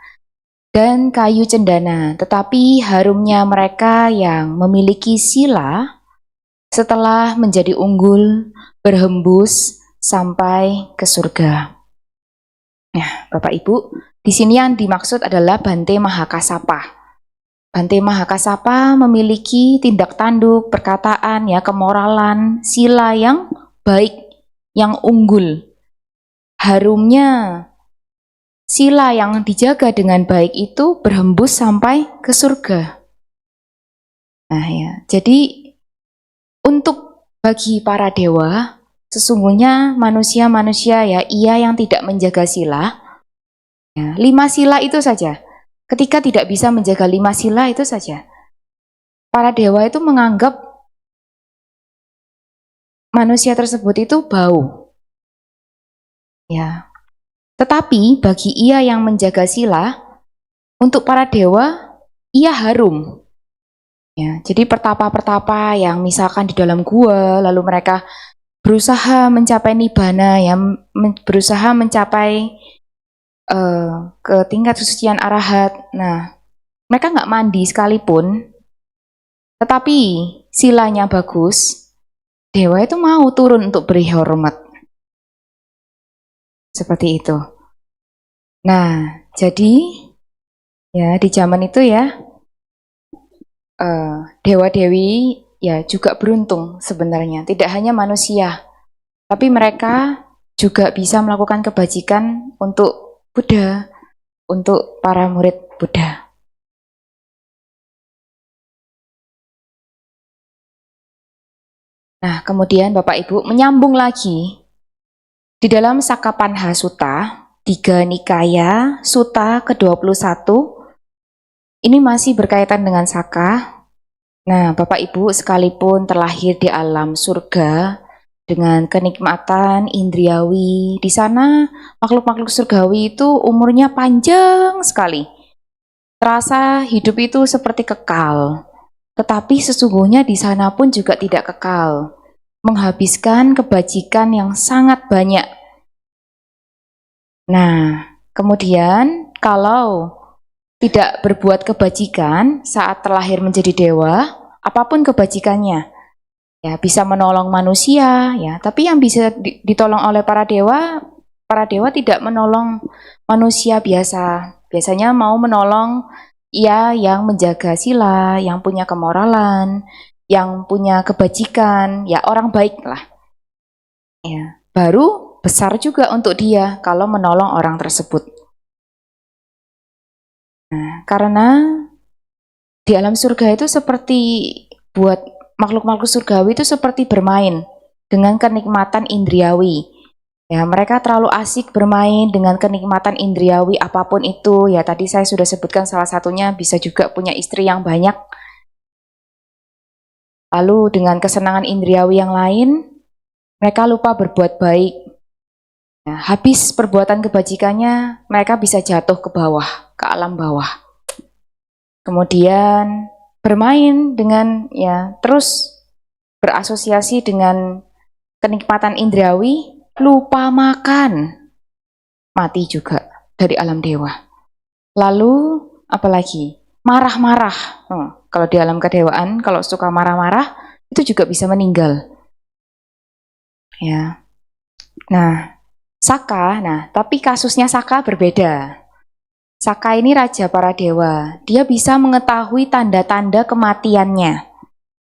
dan kayu cendana, tetapi harumnya mereka yang memiliki sila setelah menjadi unggul berhembus sampai ke surga. Nah, Bapak Ibu, di sini yang dimaksud adalah Bante Mahakasapa. Bante Mahakasapa memiliki tindak tanduk, perkataan, ya kemoralan, sila yang baik, yang unggul. Harumnya sila yang dijaga dengan baik itu berhembus sampai ke surga. Nah ya, jadi untuk bagi para dewa, sesungguhnya manusia-manusia ya, ia yang tidak menjaga sila, ya, 5 sila itu saja. Ketika tidak bisa menjaga 5 sila itu saja, para dewa itu menganggap manusia tersebut itu bau. Ya. Tetapi bagi ia yang menjaga sila, untuk para dewa, ia harum. Ya, jadi pertapa-pertapa yang misalkan di dalam gua, lalu mereka berusaha mencapai nibbana, ya, berusaha mencapai ke tingkat kesucian arahat. Nah, mereka nggak mandi sekalipun, tetapi silanya bagus, dewa itu mau turun untuk beri hormat. Seperti itu. Nah, jadi ya di zaman itu ya dewa-dewi ya juga beruntung sebenarnya. Tidak hanya manusia, tapi mereka juga bisa melakukan kebajikan untuk Buddha, untuk para murid Buddha. Nah, kemudian Bapak Ibu menyambung lagi di dalam Sakapanha Sutta, 3 Nikaya, Sutta ke-21, ini masih berkaitan dengan Saka. Nah, Bapak Ibu sekalipun terlahir di alam surga dengan kenikmatan indriawi, di sana makhluk-makhluk surgawi itu umurnya panjang sekali. Terasa hidup itu seperti kekal. Tetapi sesungguhnya di sana pun juga tidak kekal. Menghabiskan kebajikan yang sangat banyak. Nah, kemudian kalau tidak berbuat kebajikan saat terlahir menjadi dewa, apapun kebajikannya, ya bisa menolong manusia, ya. Tapi yang bisa ditolong oleh para dewa tidak menolong manusia biasa. Biasanya mau menolong ya yang menjaga sila, yang punya kemoralan, yang punya kebajikan, ya orang baik lah. Ya, baru besar juga untuk dia kalau menolong orang tersebut. Nah, karena di alam surga itu seperti buat makhluk-makhluk surgawi itu seperti bermain dengan kenikmatan indriawi. Ya, mereka terlalu asik bermain dengan kenikmatan indriawi apapun itu. Ya, tadi saya sudah sebutkan salah satunya bisa juga punya istri yang banyak. Lalu dengan kesenangan indriawi yang lain, mereka lupa berbuat baik. Nah, habis perbuatan kebajikannya, mereka bisa jatuh ke bawah, ke alam bawah. kemudian bermain dengan terus berasosiasi dengan kenikmatan indrawi, lupa makan, mati juga dari alam dewa. Lalu apalagi? Marah-marah. Kalau di alam kedewaan, kalau suka marah-marah, itu juga bisa meninggal. Ya. Nah, Saka, tapi kasusnya Saka berbeda. Saka ini raja para dewa. Dia bisa mengetahui tanda-tanda kematiannya.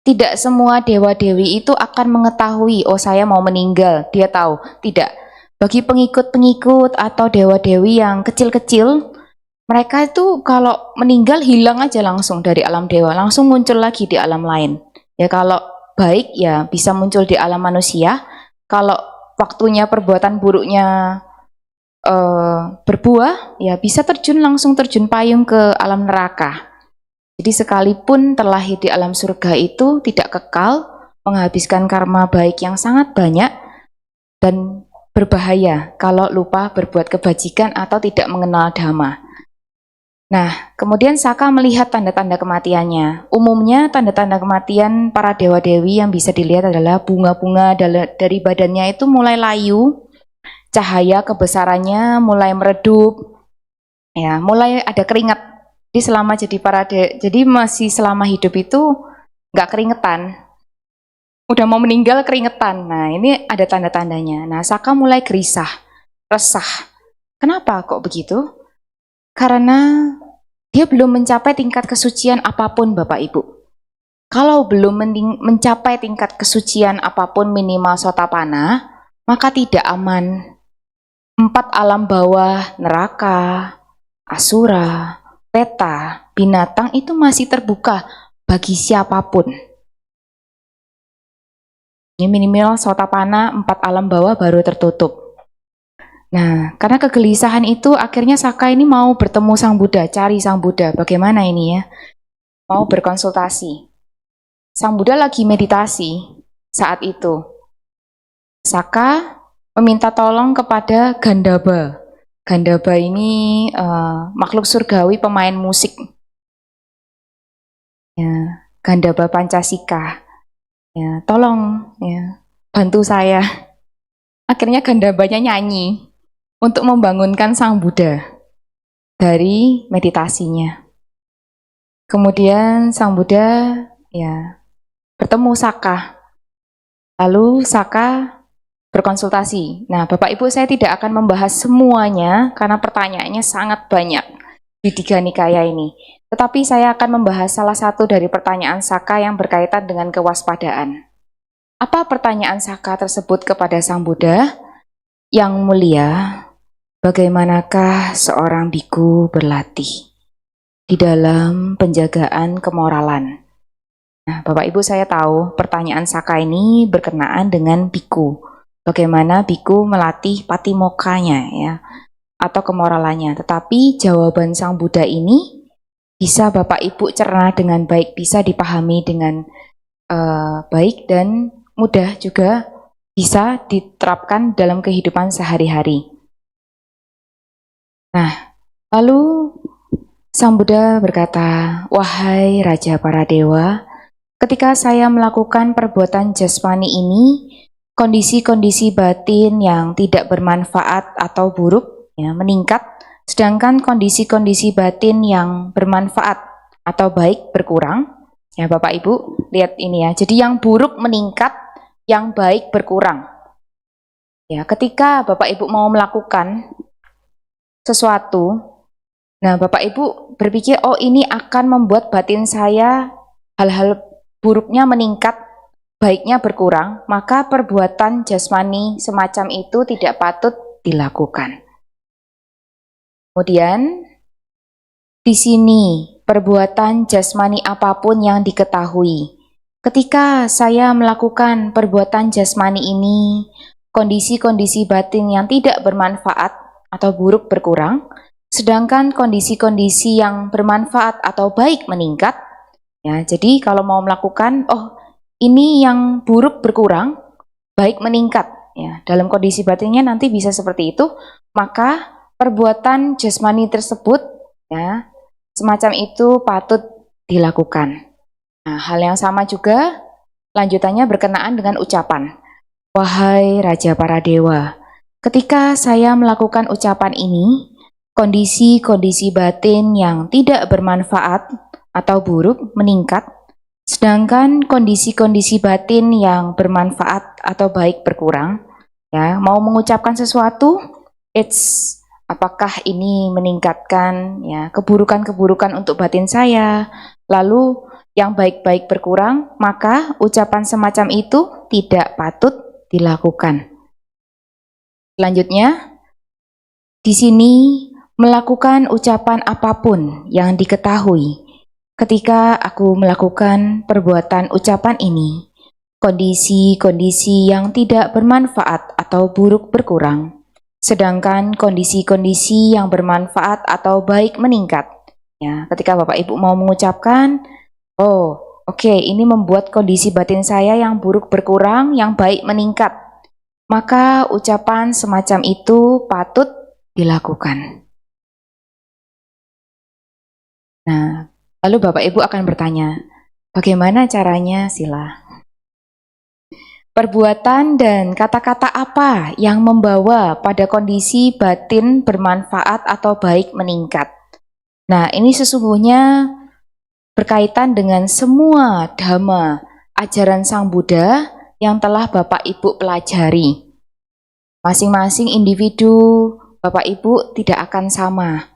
Tidak semua dewa-dewi itu akan mengetahui, oh saya mau meninggal. Dia tahu. Tidak. Bagi pengikut-pengikut atau dewa-dewi yang kecil-kecil, mereka itu kalau meninggal hilang aja langsung dari alam dewa, langsung muncul lagi di alam lain. Ya kalau baik ya bisa muncul di alam manusia. Kalau waktunya perbuatan buruknya berbuah, ya bisa langsung terjun payung ke alam neraka. Jadi sekalipun terlahir di alam surga itu tidak kekal, menghabiskan karma baik yang sangat banyak, dan berbahaya kalau lupa berbuat kebajikan atau tidak mengenal dhamma. Nah, kemudian Saka melihat tanda-tanda kematiannya. Umumnya tanda-tanda kematian para dewa-dewi yang bisa dilihat adalah bunga-bunga dari badannya itu mulai layu, cahaya kebesarannya mulai meredup, ya, mulai ada keringat. Jadi selama jadi masih selama hidup itu nggak keringetan. Udah mau meninggal keringetan. Nah, ini ada tanda-tandanya. Nah, Saka mulai gelisah, resah. Kenapa kok begitu? Karena dia belum mencapai tingkat kesucian apapun, Bapak Ibu. Kalau belum mencapai tingkat kesucian apapun minimal Sotapanna, maka tidak aman. 4 alam bawah, neraka, asura, peta, binatang itu masih terbuka bagi siapapun. Ini minimal Sotapanna, 4 alam bawah baru tertutup. Nah, karena kegelisahan itu akhirnya Saka ini mau bertemu Sang Buddha, cari Sang Buddha. Bagaimana ini ya? Mau berkonsultasi. Sang Buddha lagi meditasi saat itu. Saka meminta tolong kepada Gandhaba. Gandhaba ini makhluk surgawi pemain musik. Ya, Gandhaba Pancasika. Ya, tolong ya, bantu saya. Akhirnya Gandhabanya nyanyi untuk membangunkan Sang Buddha dari meditasinya. Kemudian Sang Buddha ya bertemu Saka. Lalu Saka berkonsultasi. Nah, Bapak Ibu, saya tidak akan membahas semuanya karena pertanyaannya sangat banyak di Digha Nikaya ini. Tetapi saya akan membahas salah satu dari pertanyaan Saka yang berkaitan dengan kewaspadaan. Apa pertanyaan Saka tersebut kepada Sang Buddha? Yang mulia, bagaimanakah seorang biku berlatih di dalam penjagaan kemoralan? Nah, Bapak Ibu, saya tahu pertanyaan Saka ini berkenaan dengan biku. Bagaimana biku melatih patimokanya ya, atau kemoralannya. Tetapi jawaban Sang Buddha ini bisa Bapak Ibu cerna dengan baik, bisa dipahami dengan baik dan mudah juga bisa diterapkan dalam kehidupan sehari-hari. Nah, lalu Sang Buddha berkata, "Wahai Raja para Dewa, ketika saya melakukan perbuatan jasmani ini, kondisi-kondisi batin yang tidak bermanfaat atau buruk ya, meningkat, sedangkan kondisi-kondisi batin yang bermanfaat atau baik berkurang." Ya Bapak Ibu, lihat ini ya. Jadi yang buruk meningkat, yang baik berkurang. Ya, ketika Bapak Ibu mau melakukan sesuatu, nah Bapak Ibu berpikir, oh ini akan membuat batin saya hal-hal buruknya meningkat, baiknya berkurang, maka perbuatan jasmani semacam itu tidak patut dilakukan. Kemudian di sini perbuatan jasmani apapun yang diketahui. Ketika saya melakukan perbuatan jasmani ini, kondisi-kondisi batin yang tidak bermanfaat atau buruk berkurang, sedangkan kondisi-kondisi yang bermanfaat atau baik meningkat. Ya, jadi kalau mau melakukan, oh ini yang buruk berkurang, baik meningkat. Ya, dalam kondisi batinnya nanti bisa seperti itu, maka perbuatan jasmani tersebut, ya, semacam itu patut dilakukan. Nah, hal yang sama juga lanjutannya berkenaan dengan ucapan. Wahai Raja para Dewa, ketika saya melakukan ucapan ini, kondisi-kondisi batin yang tidak bermanfaat atau buruk meningkat, sedangkan kondisi-kondisi batin yang bermanfaat atau baik berkurang. Ya, mau mengucapkan sesuatu, apakah ini meningkatkan ya keburukan-keburukan untuk batin saya, lalu yang baik-baik berkurang, maka ucapan semacam itu tidak patut dilakukan. Selanjutnya, di sini melakukan ucapan apapun yang diketahui ketika aku melakukan perbuatan ucapan ini, kondisi-kondisi yang tidak bermanfaat atau buruk berkurang, sedangkan kondisi-kondisi yang bermanfaat atau baik meningkat. Ya, ketika Bapak Ibu mau mengucapkan, oke, ini membuat kondisi batin saya yang buruk berkurang, yang baik meningkat, maka ucapan semacam itu patut dilakukan. Nah, lalu Bapak Ibu akan bertanya, bagaimana caranya, Sila? Perbuatan dan kata-kata apa yang membawa pada kondisi batin bermanfaat atau baik meningkat? Nah, ini sesungguhnya berkaitan dengan semua dhamma ajaran Sang Buddha yang telah Bapak Ibu pelajari. Masing-masing individu Bapak Ibu tidak akan sama.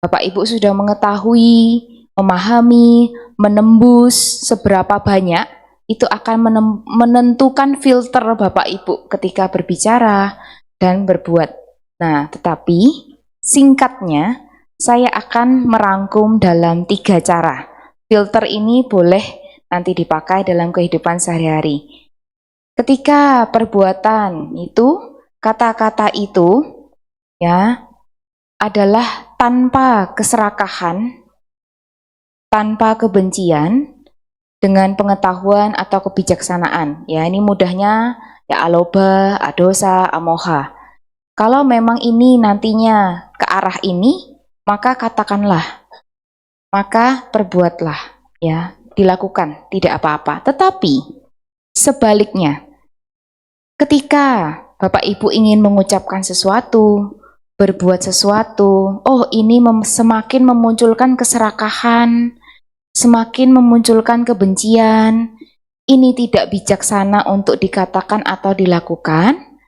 Bapak Ibu sudah mengetahui, memahami, menembus seberapa banyak, itu akan menentukan filter Bapak Ibu ketika berbicara dan berbuat. Nah, tetapi singkatnya saya akan merangkum dalam 3 cara. Filter ini boleh nanti dipakai dalam kehidupan sehari-hari. Ketika perbuatan itu, kata-kata itu ya adalah tanpa keserakahan, tanpa kebencian, dengan pengetahuan atau kebijaksanaan. Ya, ini mudahnya ya aloba, adosa, amoha. Kalau memang ini nantinya ke arah ini, maka katakanlah, maka perbuatlah, ya, dilakukan, tidak apa-apa. Tetapi sebaliknya, ketika Bapak Ibu ingin mengucapkan sesuatu, berbuat sesuatu, ini semakin memunculkan keserakahan, semakin memunculkan kebencian, ini tidak bijaksana untuk dikatakan atau dilakukan,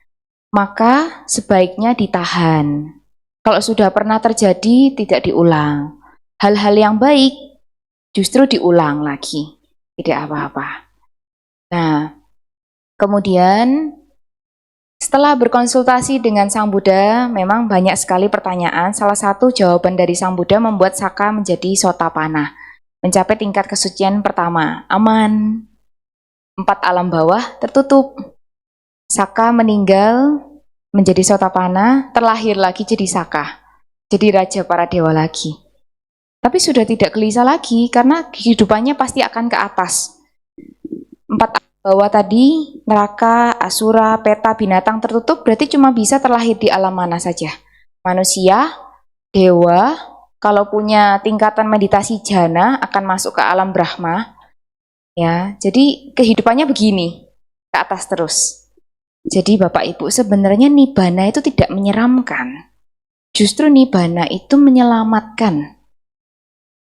maka sebaiknya ditahan. Kalau sudah pernah terjadi, tidak diulang. Hal-hal yang baik justru diulang lagi, tidak apa-apa. Nah, kemudian setelah berkonsultasi dengan Sang Buddha, memang banyak sekali pertanyaan. Salah satu jawaban dari Sang Buddha membuat Saka menjadi Sotapanna, mencapai tingkat kesucian pertama, aman. 4 alam bawah tertutup. Saka meninggal menjadi Sotapanna, terlahir lagi jadi Saka, jadi Raja para Dewa lagi. Tapi sudah tidak gelisah lagi, karena kehidupannya pasti akan ke atas. 4 alam bawah tadi, neraka, asura, peta, binatang tertutup, berarti cuma bisa terlahir di alam mana saja? Manusia, dewa, kalau punya tingkatan meditasi jana akan masuk ke alam Brahma. Ya, jadi kehidupannya begini, ke atas terus. Jadi Bapak Ibu, sebenarnya nibbana itu tidak menyeramkan. Justru nibbana itu menyelamatkan.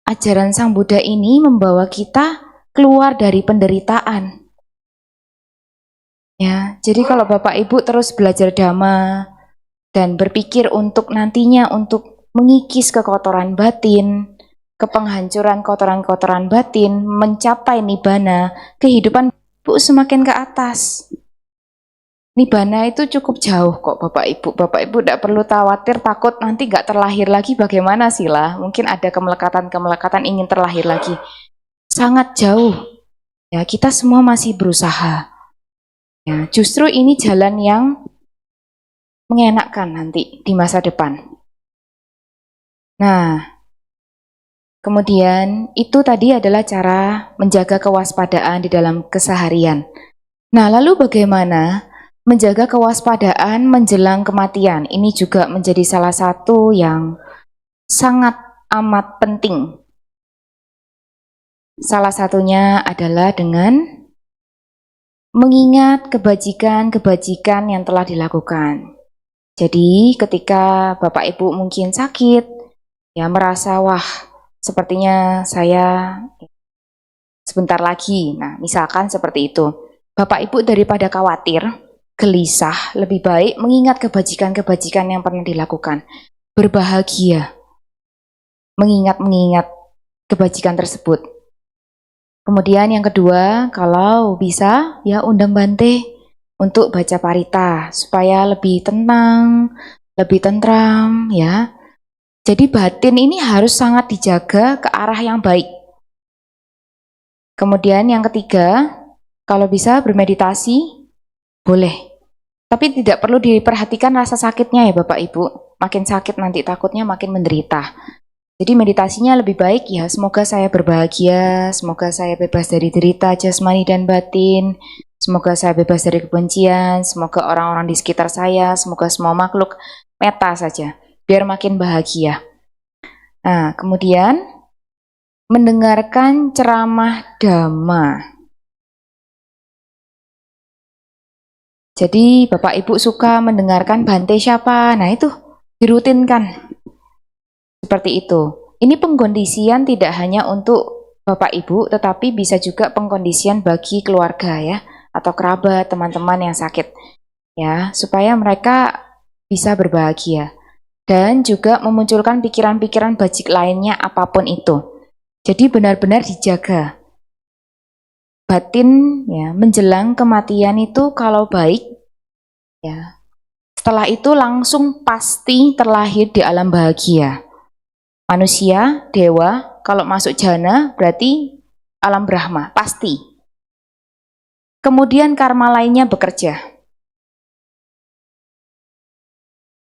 Ajaran Sang Buddha ini membawa kita keluar dari penderitaan. Ya, jadi kalau Bapak Ibu terus belajar dhamma dan berpikir untuk nantinya untuk mengikis kekotoran batin, ke penghancuran kotoran-kotoran batin, mencapai nibbana, kehidupan Ibu semakin ke atas. Nibbana itu cukup jauh kok Bapak Ibu. Bapak Ibu tidak perlu khawatir, takut nanti nggak terlahir lagi bagaimana Sila. Mungkin ada kemelekatan-kemelekatan ingin terlahir lagi. Sangat jauh. Ya, kita semua masih berusaha. Ya, justru ini jalan yang mengenakkan nanti di masa depan. Nah, kemudian itu tadi adalah cara menjaga kewaspadaan di dalam keseharian. Nah, lalu bagaimana menjaga kewaspadaan menjelang kematian? Ini juga menjadi salah satu yang sangat amat penting Salah satunya adalah dengan mengingat kebajikan-kebajikan yang telah dilakukan. Jadi ketika Bapak Ibu mungkin sakit, ya merasa wah sepertinya saya sebentar lagi. Nah, misalkan seperti itu. Bapak Ibu daripada khawatir, gelisah, lebih baik mengingat kebajikan-kebajikan yang pernah dilakukan. Berbahagia mengingat-mengingat kebajikan tersebut. Kemudian yang kedua, kalau bisa ya undang Bante untuk baca parita supaya lebih tenang, lebih tentram ya. Jadi batin ini harus sangat dijaga ke arah yang baik. Kemudian yang ketiga, kalau bisa bermeditasi boleh. Tapi tidak perlu diperhatikan rasa sakitnya ya Bapak Ibu. Makin sakit nanti takutnya makin menderita. Jadi meditasinya lebih baik ya, semoga saya berbahagia, semoga saya bebas dari derita jasmani dan batin, semoga saya bebas dari kebencian, semoga orang-orang di sekitar saya, semoga semua makhluk meta saja, biar makin bahagia. Nah, kemudian mendengarkan ceramah Dhamma. Jadi Bapak Ibu suka mendengarkan Bante siapa? Nah itu dirutinkan. Seperti itu. Ini pengkondisian tidak hanya untuk Bapak Ibu, tetapi bisa juga pengkondisian bagi keluarga ya, atau kerabat, teman-teman yang sakit. Ya, supaya mereka bisa berbahagia. Dan juga memunculkan pikiran-pikiran bajik lainnya apapun itu. Jadi benar-benar dijaga. Batin ya, menjelang kematian itu kalau baik, ya, setelah itu langsung pasti terlahir di alam bahagia. Manusia, dewa, kalau masuk jana berarti alam Brahma, pasti. Kemudian karma lainnya bekerja.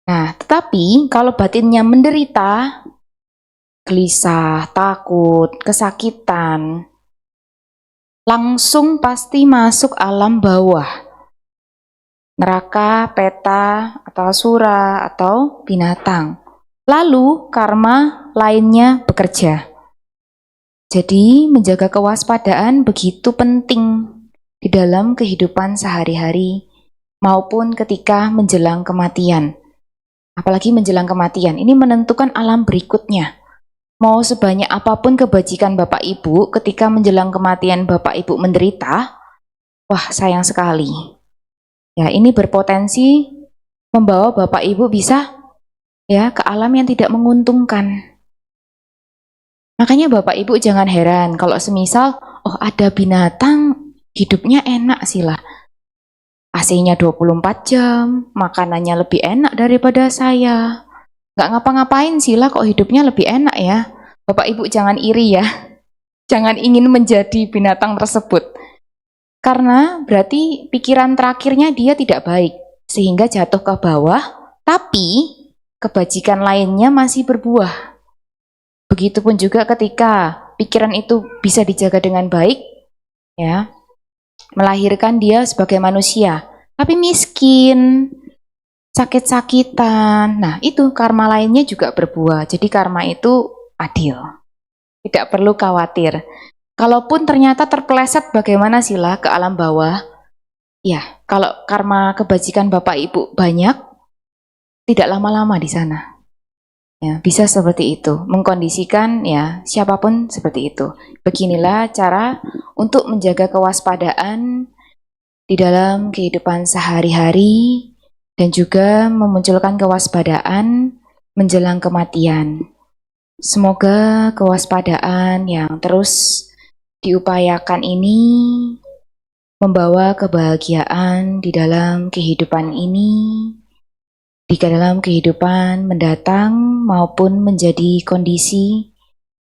Nah, tetapi kalau batinnya menderita, gelisah, takut, kesakitan, langsung pasti masuk alam bawah. Neraka, peta, atau asura, atau binatang. Lalu karma lainnya bekerja. Jadi menjaga kewaspadaan begitu penting di dalam kehidupan sehari-hari maupun ketika menjelang kematian. Apalagi menjelang kematian, ini menentukan alam berikutnya. Mau sebanyak apapun kebajikan Bapak Ibu, ketika menjelang kematian Bapak Ibu menderita, wah sayang sekali. Ya, ini berpotensi membawa Bapak Ibu bisa ya ke alam yang tidak menguntungkan. Makanya Bapak Ibu jangan heran kalau semisal, oh ada binatang hidupnya enak sih lah. AC-nya 24 jam, makanannya lebih enak daripada saya. Nggak ngapa-ngapain sih lah kok hidupnya lebih enak ya. Bapak Ibu jangan iri ya. Jangan ingin menjadi binatang tersebut. Karena berarti pikiran terakhirnya dia tidak baik. Sehingga jatuh ke bawah, tapi kebajikan lainnya masih berbuah. Begitupun juga ketika pikiran itu bisa dijaga dengan baik, ya, melahirkan dia sebagai manusia, tapi miskin, sakit-sakitan. Nah, itu karma lainnya juga berbuah. Jadi karma itu adil. Tidak perlu khawatir. Kalaupun ternyata terpeleset bagaimana sila ke alam bawah, ya, kalau karma kebajikan Bapak Ibu banyak, tidak lama-lama di sana. Ya, bisa seperti itu, mengkondisikan ya siapapun seperti itu. Beginilah cara untuk menjaga kewaspadaan di dalam kehidupan sehari-hari dan juga memunculkan kewaspadaan menjelang kematian. Semoga kewaspadaan yang terus diupayakan ini membawa kebahagiaan di dalam kehidupan ini, di dalam kehidupan mendatang maupun menjadi kondisi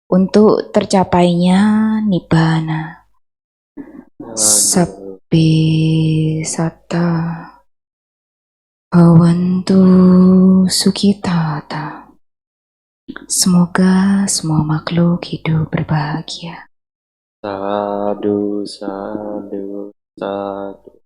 untuk tercapainya nibbana. Sabbe satta bhavantu sukhitata. Semoga semua makhluk hidup berbahagia. Sadu, sadu, sadu.